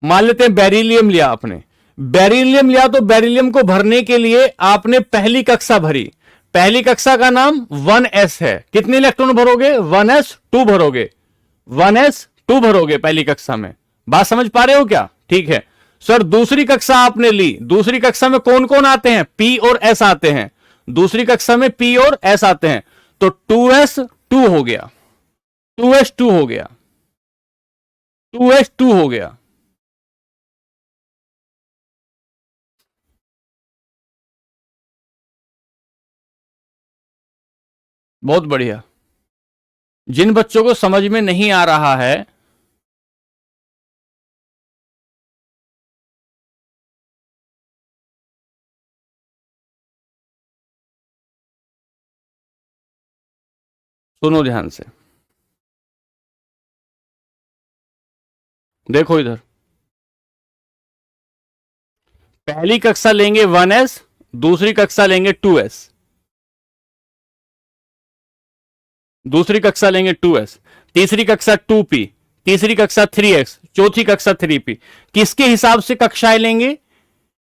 मान लेते हैं बेरिलियम लिया आपने, बेरिलियम लिया तो बेरिलियम को भरने के लिए आपने पहली कक्षा भरी, पहली कक्षा का नाम 1s है। कितने इलेक्ट्रॉन भरोगे? 1s2 भरोगे, 1s2 भरोगे पहली कक्षा में। बात समझ पा रहे हो क्या? ठीक है सर। दूसरी कक्षा आपने ली, दूसरी कक्षा में कौन कौन आते हैं? p और s आते हैं, दूसरी कक्षा में p और s आते हैं, तो 2s2 हो गया, 2s2 हो गया, 2s2 हो गया। बहुत बढ़िया। जिन बच्चों को समझ में नहीं आ रहा है, सुनो ध्यान से, देखो इधर। पहली कक्षा लेंगे 1s, दूसरी कक्षा लेंगे 2s, दूसरी कक्षा लेंगे 2s, तीसरी कक्षा 2p, तीसरी कक्षा 3x, चौथी कक्षा 3p। किसके हिसाब से कक्षाएं लेंगे?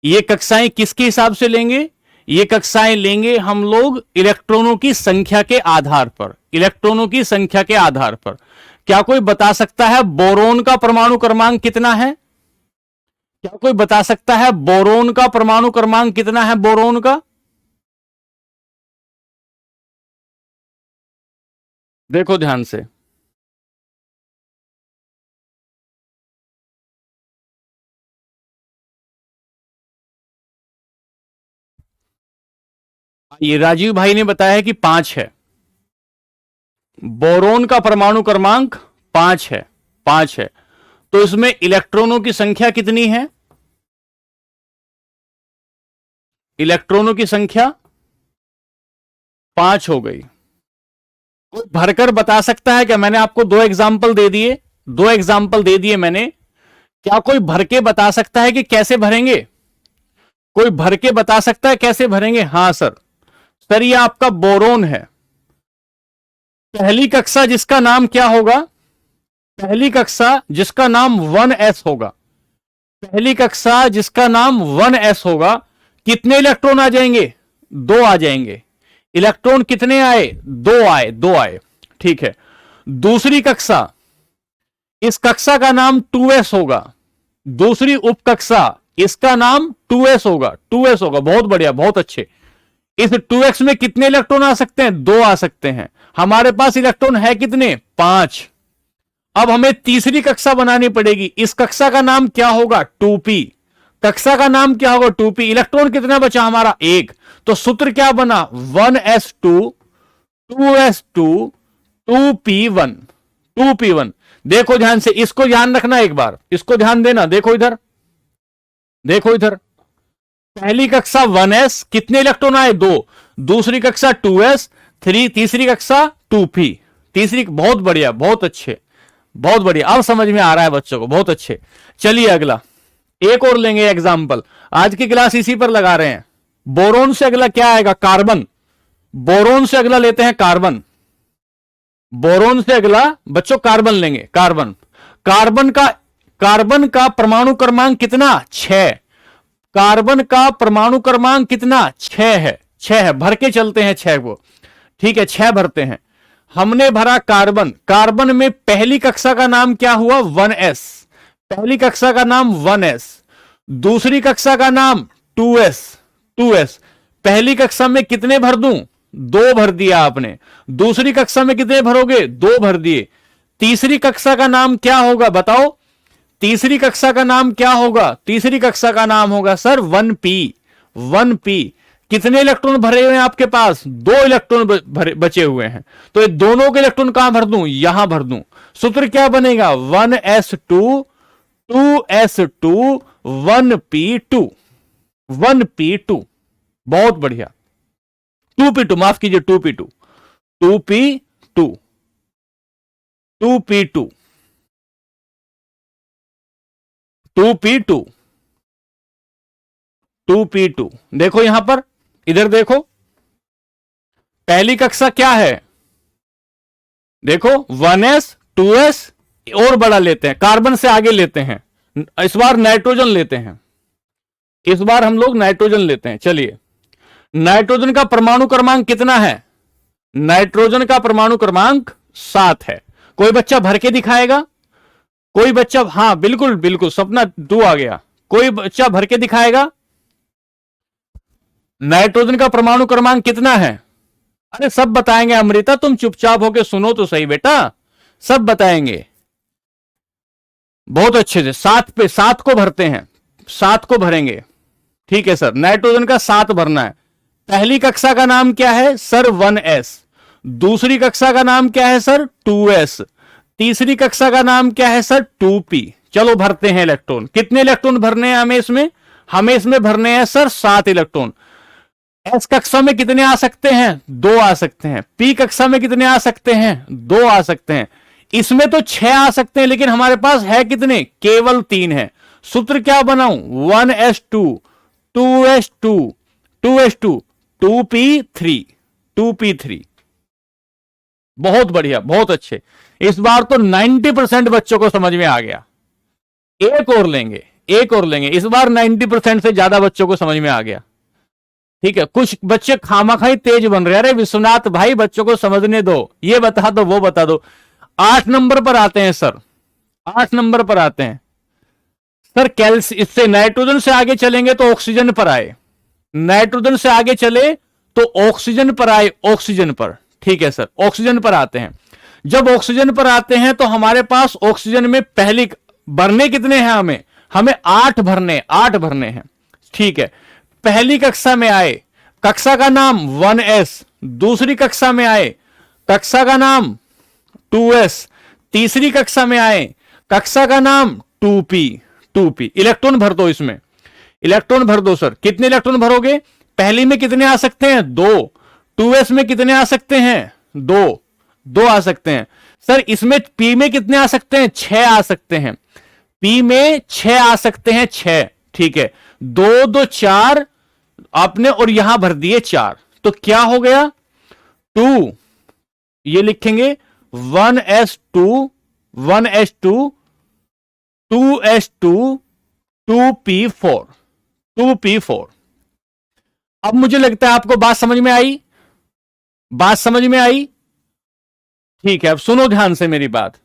ये कक्षाएं किसके हिसाब से लेंगे? ये कक्षाएं लेंगे हम लोग इलेक्ट्रॉनों की संख्या के आधार पर, इलेक्ट्रॉनों की संख्या के आधार पर। क्या कोई बता सकता है बोरोन का परमाणु क्रमांक कितना है? क्या कोई बता सकता है बोरोन का परमाणु क्रमांक कितना है? बोरोन का देखो ध्यान से, ये राजीव भाई ने बताया कि 5 है, बोरोन का परमाणु क्रमांक 5 है, 5 है। तो इसमें इलेक्ट्रॉनों की संख्या कितनी है? इलेक्ट्रॉनों की संख्या 5 हो गई। कोई भरकर बता सकता है क्या? मैंने आपको 2 एग्जाम्पल दे दिए, 2 एग्जाम्पल दे दिए मैंने। क्या कोई भर के बता सकता है कि कैसे भरेंगे? कोई भर के बता सकता है कैसे भरेंगे? हां सर, सर ये आपका बोरोन है। पहली कक्षा जिसका नाम क्या होगा? पहली कक्षा जिसका नाम 1s होगा, पहली कक्षा जिसका नाम 1s होगा, कितने इलेक्ट्रॉन आ जाएंगे? 2 आ जाएंगे। इलेक्ट्रॉन कितने आए? 2 आए, 2 आए। ठीक है। दूसरी कक्षा, इस कक्षा का नाम 2s होगा, दूसरी उपकक्षा इसका नाम 2s होगा, 2s होगा। बहुत बढ़िया, बहुत अच्छे। इस 2x में कितने इलेक्ट्रॉन आ सकते हैं? 2 आ सकते हैं। हमारे पास इलेक्ट्रॉन है कितने? 5। अब हमें तीसरी कक्षा बनानी पड़ेगी। इस कक्षा का नाम क्या होगा? 2p। कक्षा का नाम क्या होगा? 2p। इलेक्ट्रॉन कितना बचा हमारा? 1। तो सूत्र क्या बना? 1s2 2s2 2p1, 2p1। देखो ध्यान से, इसको ध्यान रखना, एक बार इसको ध्यान देना। देखो इधर, देखो इधर। पहली कक्षा 1s, कितने इलेक्ट्रॉन आए? 2। दूसरी कक्षा 2s, 3। तीसरी कक्षा 2p, तीसरी। बहुत बढ़िया, बहुत अच्छे, बहुत बढ़िया। अब समझ में आ रहा है बच्चों को, बहुत अच्छे। चलिए अगला एक और लेंगे एग्जाम्पल। आज की क्लास इसी पर लगा रहे हैं। बोरोन से अगला क्या आएगा? कार्बन। बोरोन से अगला लेते हैं कार्बन। बोरोन से अगला बच्चों कार्बन लेंगे। कार्बन, कार्बन का परमाणु क्रमांक कितना? 6। कार्बन का परमाणु क्रमांक कितना? 6 है, 6 है। भर के चलते हैं 6 को। ठीक है, 6 भरते हैं। हमने भरा कार्बन। कार्बन में पहली कक्षा का नाम क्या हुआ? 1s। पहली कक्षा का नाम 1s, दूसरी कक्षा का नाम 2s, 2s। पहली कक्षा में कितने भर दूं? 2 भर दिया आपने। दूसरी कक्षा में कितने भरोगे? 2 भर दिए। तीसरी कक्षा का नाम क्या होगा? बताओ, तीसरी कक्षा का नाम क्या होगा? तीसरी कक्षा का नाम होगा सर 1p, 1p। कितने इलेक्ट्रॉन भरे हुए हैं आपके पास? 2 इलेक्ट्रॉन बचे हुए हैं। तो ये दोनों के इलेक्ट्रॉन कहां भर दूं? यहां भर दूं। सूत्र क्या बनेगा? 1s2 2s2 1p2, 1p2, बहुत बढ़िया। 2p2, माफ कीजिए 2p2, 2p2, 2p2, 2p2, 2p2। देखो यहां पर, इधर देखो, पहली कक्षा क्या है, देखो 1s 2s और बड़ा लेते हैं, कार्बन से आगे लेते हैं, इस बार नाइट्रोजन लेते हैं, इस बार हम लोग नाइट्रोजन लेते हैं। चलिए, नाइट्रोजन का परमाणु क्रमांक कितना है, नाइट्रोजन का परमाणु क्रमांक 7 है। कोई बच्चा भर के दिखाएगा, कोई बच्चा, हां बिल्कुल बिल्कुल, सपना 2 आ गया, कोई बच्चा भर के दिखाएगा। नाइट्रोजन का परमाणु क्रमांक कितना है, अरे सब बताएंगे अमृता, तुम चुपचाप होके सुनो तो सही बेटा, सब बताएंगे बहुत अच्छे से। 7 पे 7 को भरते हैं, 7 को भरेंगे, ठीक है सर, नाइट्रोजन का 7 भरना है। पहली कक्षा का नाम क्या है सर, 1s। दूसरी कक्षा का नाम क्या है सर, 2s। तीसरी कक्षा का नाम क्या है सर, 2p। चलो भरते हैं इलेक्ट्रॉन, कितने इलेक्ट्रॉन भरने हैं हमें इसमें, हमें इसमें भरने हैं सर 7 इलेक्ट्रॉन। एस कक्षा में कितने आ सकते हैं, 2 आ सकते हैं। पी कक्षा में कितने आ सकते हैं, 2 आ सकते हैं। इसमें तो 6 आ सकते हैं, लेकिन हमारे पास है कितने, केवल 3 है। सूत्र क्या बनाऊं, 1s2, 2s2, 2s2, 2p3, 2p3। बहुत बढ़िया, बहुत अच्छे। इस बार तो 90% बच्चों को समझ में आ गया। एक और लेंगे, एक और लेंगे, इस बार 90% से ज्यादा बच्चों को समझ में आ गया। ठीक है, कुछ बच्चे खामाखाई तेज बन रहे हैं, अरे विश्वनाथ भाई बच्चों को समझने दो, ये बता दो वो बता दो। 8 नंबर पर आते हैं सर, 8 नंबर पर आते हैं सर। इससे नाइट्रोजन से आगे चलेंगे तो ऑक्सीजन पर आए, नाइट्रोजन से आगे चले तो ऑक्सीजन पर आए, ऑक्सीजन पर, ठीक है सर, ऑक्सीजन पर आते हैं। जब ऑक्सीजन पर आते हैं तो हमारे पास ऑक्सीजन में पहली भरने कितने हैं, हमें 8 भरने, 8 भरने हैं, ठीक है। पहली कक्षा में आए, कक्षा का नाम 1s। दूसरी कक्षा में आए, कक्षा का नाम 2s। तीसरी कक्षा में आए, कक्षा का नाम 2p, 2p। इलेक्ट्रॉन भर दो इसमें, इलेक्ट्रॉन भर दो सर। कितने इलेक्ट्रॉन भरोगे, पहली में कितने आ सकते हैं, 2। 2s में कितने आ सकते हैं, 2 आ सकते हैं सर। इसमें p में कितने आ सकते हैं, 6 आ सकते हैं। p में 6 आ सकते हैं, 6, ठीक है। 2 2 4 आपने और यहां भर दिए 4, तो क्या हो गया, 2, ये लिखेंगे 1s2, 1s2, 2s2, 2p4, 2p4। अब मुझे लगता है आपको बात समझ में आई, बात समझ में आई, ठीक है। अब सुनो ध्यान से मेरी बात,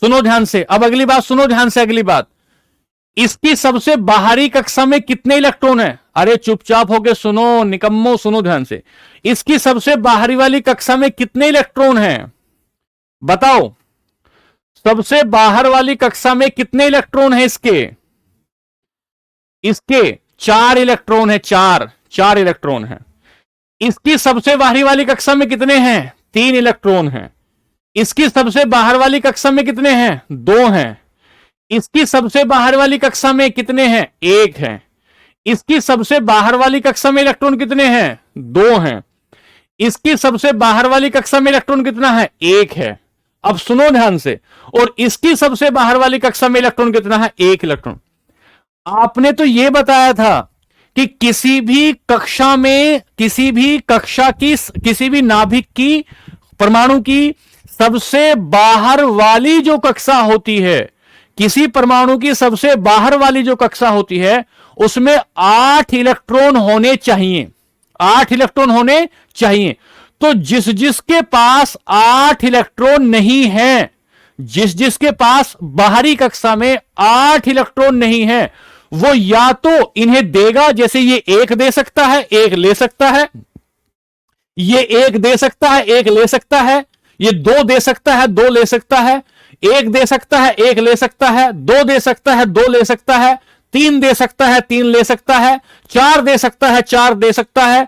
सुनो ध्यान से, अब अगली बात सुनो ध्यान से, अगली बात, इसकी सबसे बाहरी कक्षा में कितने इलेक्ट्रॉन है, अरे चुपचाप होके सुनो निकम्मो, सुनो ध्यान से। इसकी सबसे बाहरी वाली कक्षा में कितने इलेक्ट्रॉन हैं, बताओ, सबसे बाहर वाली कक्षा में कितने इलेक्ट्रॉन हैं इसके 4 इलेक्ट्रॉन है, 4 इलेक्ट्रॉन है। इसकी सबसे बाहरी वाली कक्षा में कितने हैं, 3 इलेक्ट्रॉन हैं। इसकी सबसे बाहर वाली कक्षा में कितने हैं, 2 हैं। इसकी सबसे बाहर वाली कक्षा में कितने हैं, 1 है। इसकी सबसे बाहर वाली कक्षा में इलेक्ट्रॉन कितने हैं, 2 हैं। इसकी सबसे बाहर वाली कक्षा में इलेक्ट्रॉन कितना है, 1 है। अब सुनो ध्यान से, और इसकी सबसे बाहर वाली कक्षा में इलेक्ट्रॉन कितना है, 1 इलेक्ट्रॉन। आपने तो यह बताया था कि किसी भी कक्षा में, किसी भी कक्षा की, किसी भी नाभिक की, परमाणु की सबसे बाहर वाली जो कक्षा होती है, किसी परमाणु की सबसे बाहर वाली जो कक्षा होती है, उसमें 8 इलेक्ट्रॉन होने चाहिए, 8 इलेक्ट्रॉन होने चाहिए। तो जिस जिसके पास 8 इलेक्ट्रॉन नहीं है, जिस जिसके पास बाहरी कक्षा में 8 इलेक्ट्रॉन नहीं है, वो या तो इन्हें देगा, जैसे ये 1 दे सकता है, 1 ले सकता है, ये 1 दे सकता है, 1 ले सकता है, ये 2 दे सकता है, 2 ले सकता है, 1 दे सकता है, 1 ले सकता है, 2 दे सकता है, 2 ले सकता है, 3 दे सकता है, 3 ले सकता है, 4 दे सकता है, 4 दे सकता है।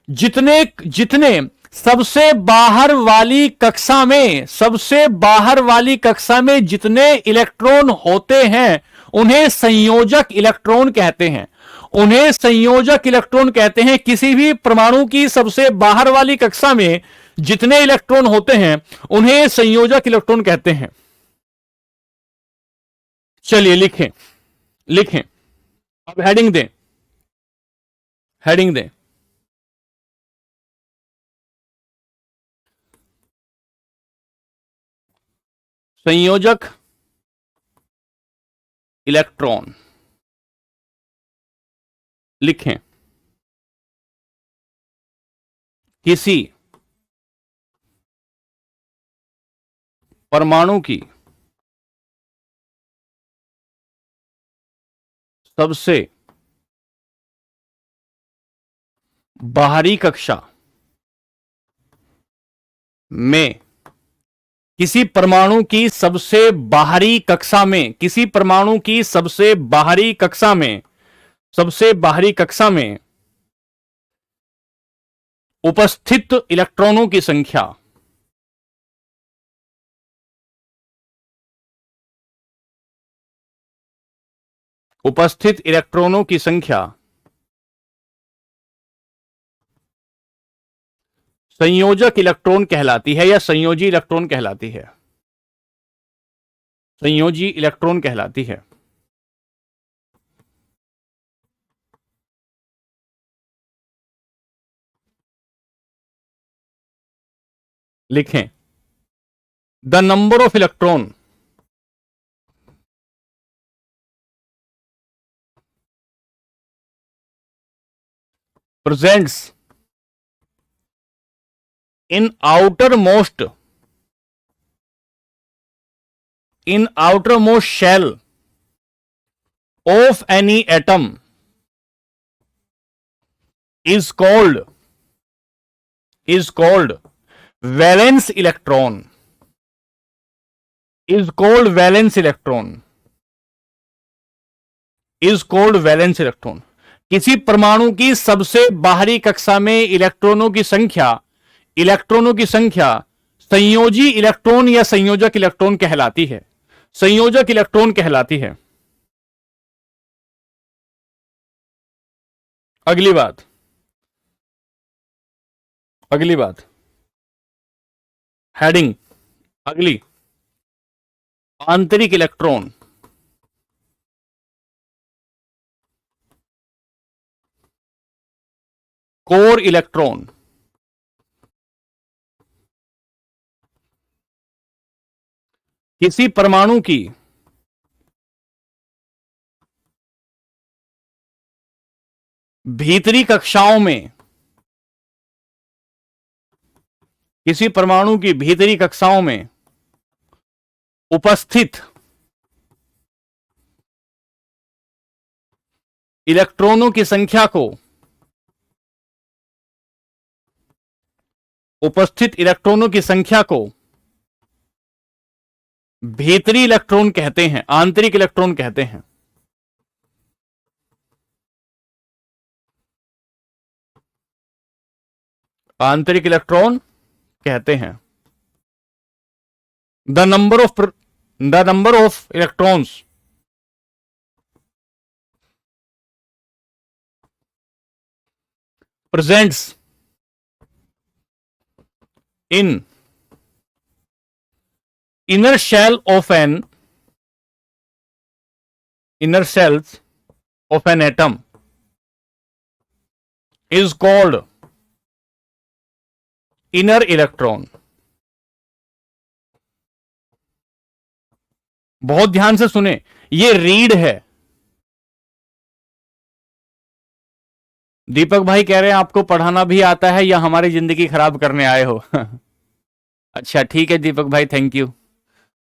जितने सबसे बाहर वाली कक्षा में, सबसे बाहर वाली कक्षा में जितने इलेक्ट्रॉन होते हैं, उन्हें संयोजक इलेक्ट्रॉन कहते हैं। उन्हें संयोजक इलेक्ट्रॉन कहते हैं। किसी भी परमाणु की सबसे बाहर वाली कक्षा में जितने इलेक्ट्रॉन होते हैं उन्हें संयोजक इलेक्ट्रॉन कहते हैं। चलिए लिखें, लिखें। अब हेडिंग दें, हेडिंग दें। संयोजक इलेक्ट्रॉन लिखें। किसी परमाणु की सबसे बाहरी कक्षा में, किसी परमाणु की सबसे बाहरी कक्षा में, किसी परमाणु की सबसे बाहरी कक्षा में, सबसे बाहरी कक्षा में उपस्थित इलेक्ट्रॉनों की संख्या, उपस्थित इलेक्ट्रॉनों की संख्या संयोजक इलेक्ट्रॉन कहलाती है या संयोजी इलेक्ट्रॉन कहलाती है। संयोजी इलेक्ट्रॉन कहलाती है। लिखें, the number of electron presents in outermost shell of any atom is called valence electron, is called valence electron, is called valence electron। किसी परमाणु की सबसे बाहरी कक्षा में इलेक्ट्रॉनों की संख्या संयोजी इलेक्ट्रॉन या संयोजक इलेक्ट्रॉन कहलाती है। संयोजक इलेक्ट्रॉन कहलाती है। अगली बात हेडिंग, अगली, आंतरिक इलेक्ट्रॉन, कोर इलेक्ट्रॉन, किसी परमाणु की भीतरी कक्षाओं में, किसी परमाणु की भीतरी कक्षाओं में उपस्थित इलेक्ट्रॉनों की संख्या को, उपस्थित इलेक्ट्रॉनों की संख्या को भीतरी इलेक्ट्रॉन कहते हैं, आंतरिक इलेक्ट्रॉन कहते हैं। आंतरिक इलेक्ट्रॉन कहते हैं। The number of electrons presents in inner shell of an atom is called inner electron। बहुत ध्यान से सुने, ये रीड है। दीपक भाई कह रहे हैं आपको पढ़ाना भी आता है या हमारी जिंदगी खराब करने आए हो? अच्छा ठीक है दीपक भाई, थैंक यू,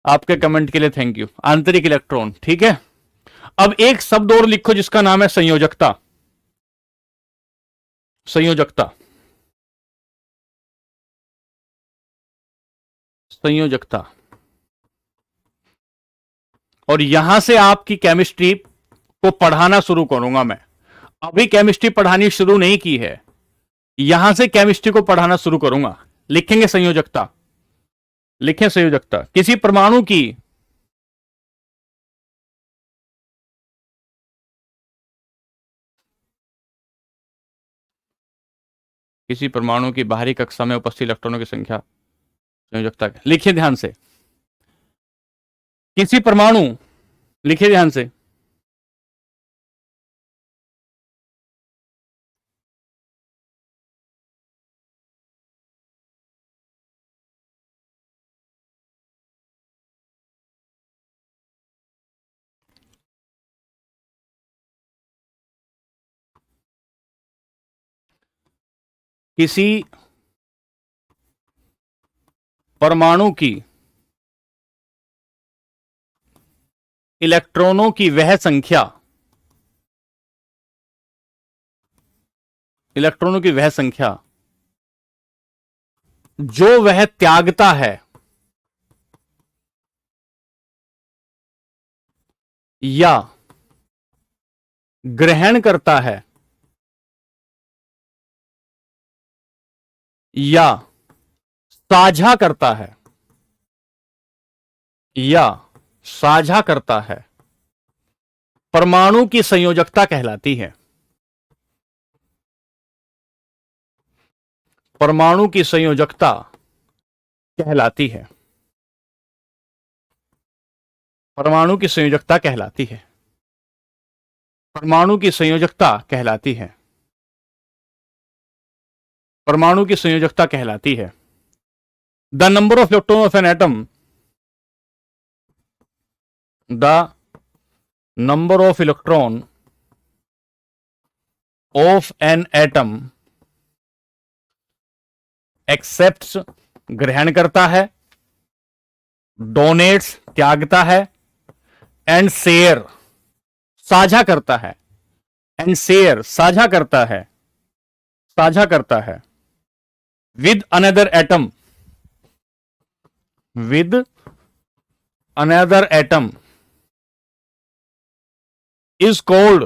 आपके कमेंट के लिए थैंक यू। आंतरिक इलेक्ट्रॉन, ठीक है। अब एक शब्द और लिखो जिसका नाम है संयोजकता। संयोजकता, संयोजकता। और यहां से आपकी केमिस्ट्री को पढ़ाना शुरू करूंगा मैं। अभी केमिस्ट्री पढ़ानी शुरू नहीं की है, यहां से केमिस्ट्री को पढ़ाना शुरू करूंगा। लिखेंगे संयोजकता, लिखें संयोजकता। किसी परमाणु की किसी परमाणु की बाहरी कक्षा में उपस्थित इलेक्ट्रॉनों की संख्या संयोजकता। लिखिए ध्यान से, किसी परमाणु, लिखिए ध्यान से, किसी परमाणु की इलेक्ट्रॉनों की वह संख्या, इलेक्ट्रॉनों की वह संख्या जो वह त्यागता है या ग्रहण करता है या साझा करता है, या साझा करता है, परमाणु की संयोजकता कहलाती है। परमाणु की संयोजकता कहलाती है। परमाणु की संयोजकता कहलाती है। परमाणु की संयोजकता कहलाती है। परमाणु की संयोजकता कहलाती है। The number of electron of an atom, the number of electron of an atom accepts, ग्रहण करता है, डोनेट्स, त्यागता है, एंड शेयर, साझा करता है, एंड शेयर, साझा करता है, साझा करता है, with another atom, with another atom is called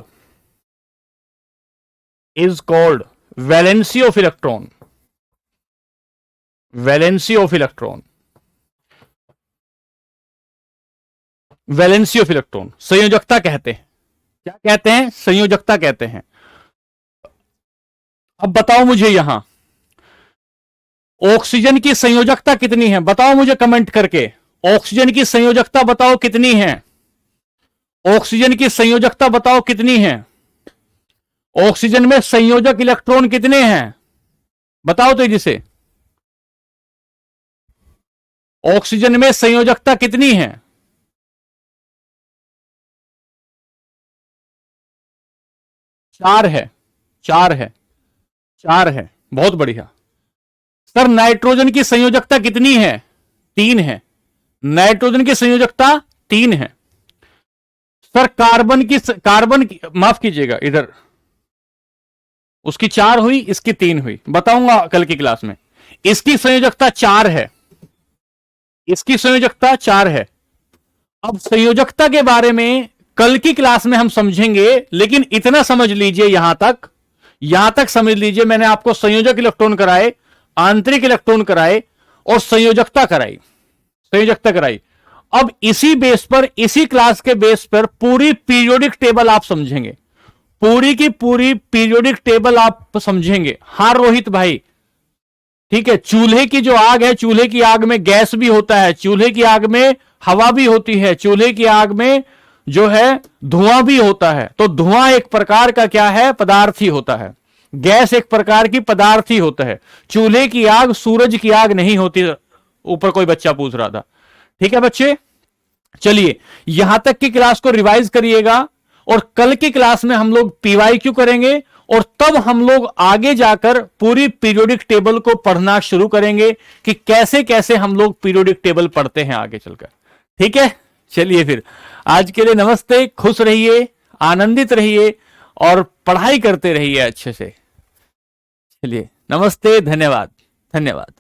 valency of electron, valency of electron, valency of electron, संयोजकता कहते हैं। क्या कहते हैं? संयोजकता कहते हैं। अब बताओ मुझे यहां ऑक्सीजन की संयोजकता कितनी है? बताओ मुझे कमेंट करके, ऑक्सीजन की संयोजकता बताओ कितनी है? ऑक्सीजन की संयोजकता बताओ कितनी है? ऑक्सीजन में संयोजक इलेक्ट्रॉन कितने हैं? बताओ तेजी से। ऑक्सीजन में संयोजकता कितनी है? 4 है, 4 है, 4 है। बहुत बढ़िया सर। नाइट्रोजन की संयोजकता कितनी है? 3 है। नाइट्रोजन की संयोजकता 3 है। सर कार्बन की माफ कीजिएगा, इधर उसकी 4 हुई, इसकी 3 हुई। बताऊंगा कल की क्लास में। इसकी संयोजकता 4 है, इसकी संयोजकता 4 है। अब संयोजकता के बारे में कल की क्लास में हम समझेंगे, लेकिन इतना समझ लीजिए, यहां तक समझ लीजिए, मैंने आपको संयोजक इलेक्ट्रॉन कराए, आंतरिक इलेक्ट्रॉन कराए और संयोजकता कराई, संयोजकता कराई। अब इसी बेस पर, इसी क्लास के बेस पर पूरी पीरियोडिक टेबल आप समझेंगे, पूरी की पूरी पीरियोडिक टेबल आप समझेंगे। हाँ रोहित भाई, ठीक है। चूल्हे की जो आग है, चूल्हे की आग में गैस भी होता है, चूल्हे की आग में हवा भी होती है, चूल्हे की आग में जो है धुआं भी होता है। तो धुआं एक प्रकार का क्या है? पदार्थ ही होता है। गैस एक प्रकार की पदार्थ ही होता है। चूल्हे की आग सूरज की आग नहीं होती। ऊपर कोई बच्चा पूछ रहा था। ठीक है बच्चे, चलिए यहां तक की क्लास को रिवाइज करिएगा और कल की क्लास में हम लोग पीवाईक्यू करेंगे और तब हम लोग आगे जाकर पूरी पीरियोडिक टेबल को पढ़ना शुरू करेंगे कि कैसे कैसे हम लोग पीरियोडिक टेबल पढ़ते हैं आगे चलकर। ठीक है, चलिए फिर आज के लिए नमस्ते, खुश रहिए, आनंदित रहिए और पढ़ाई करते रहिए अच्छे से। चलिए नमस्ते, धन्यवाद, धन्यवाद।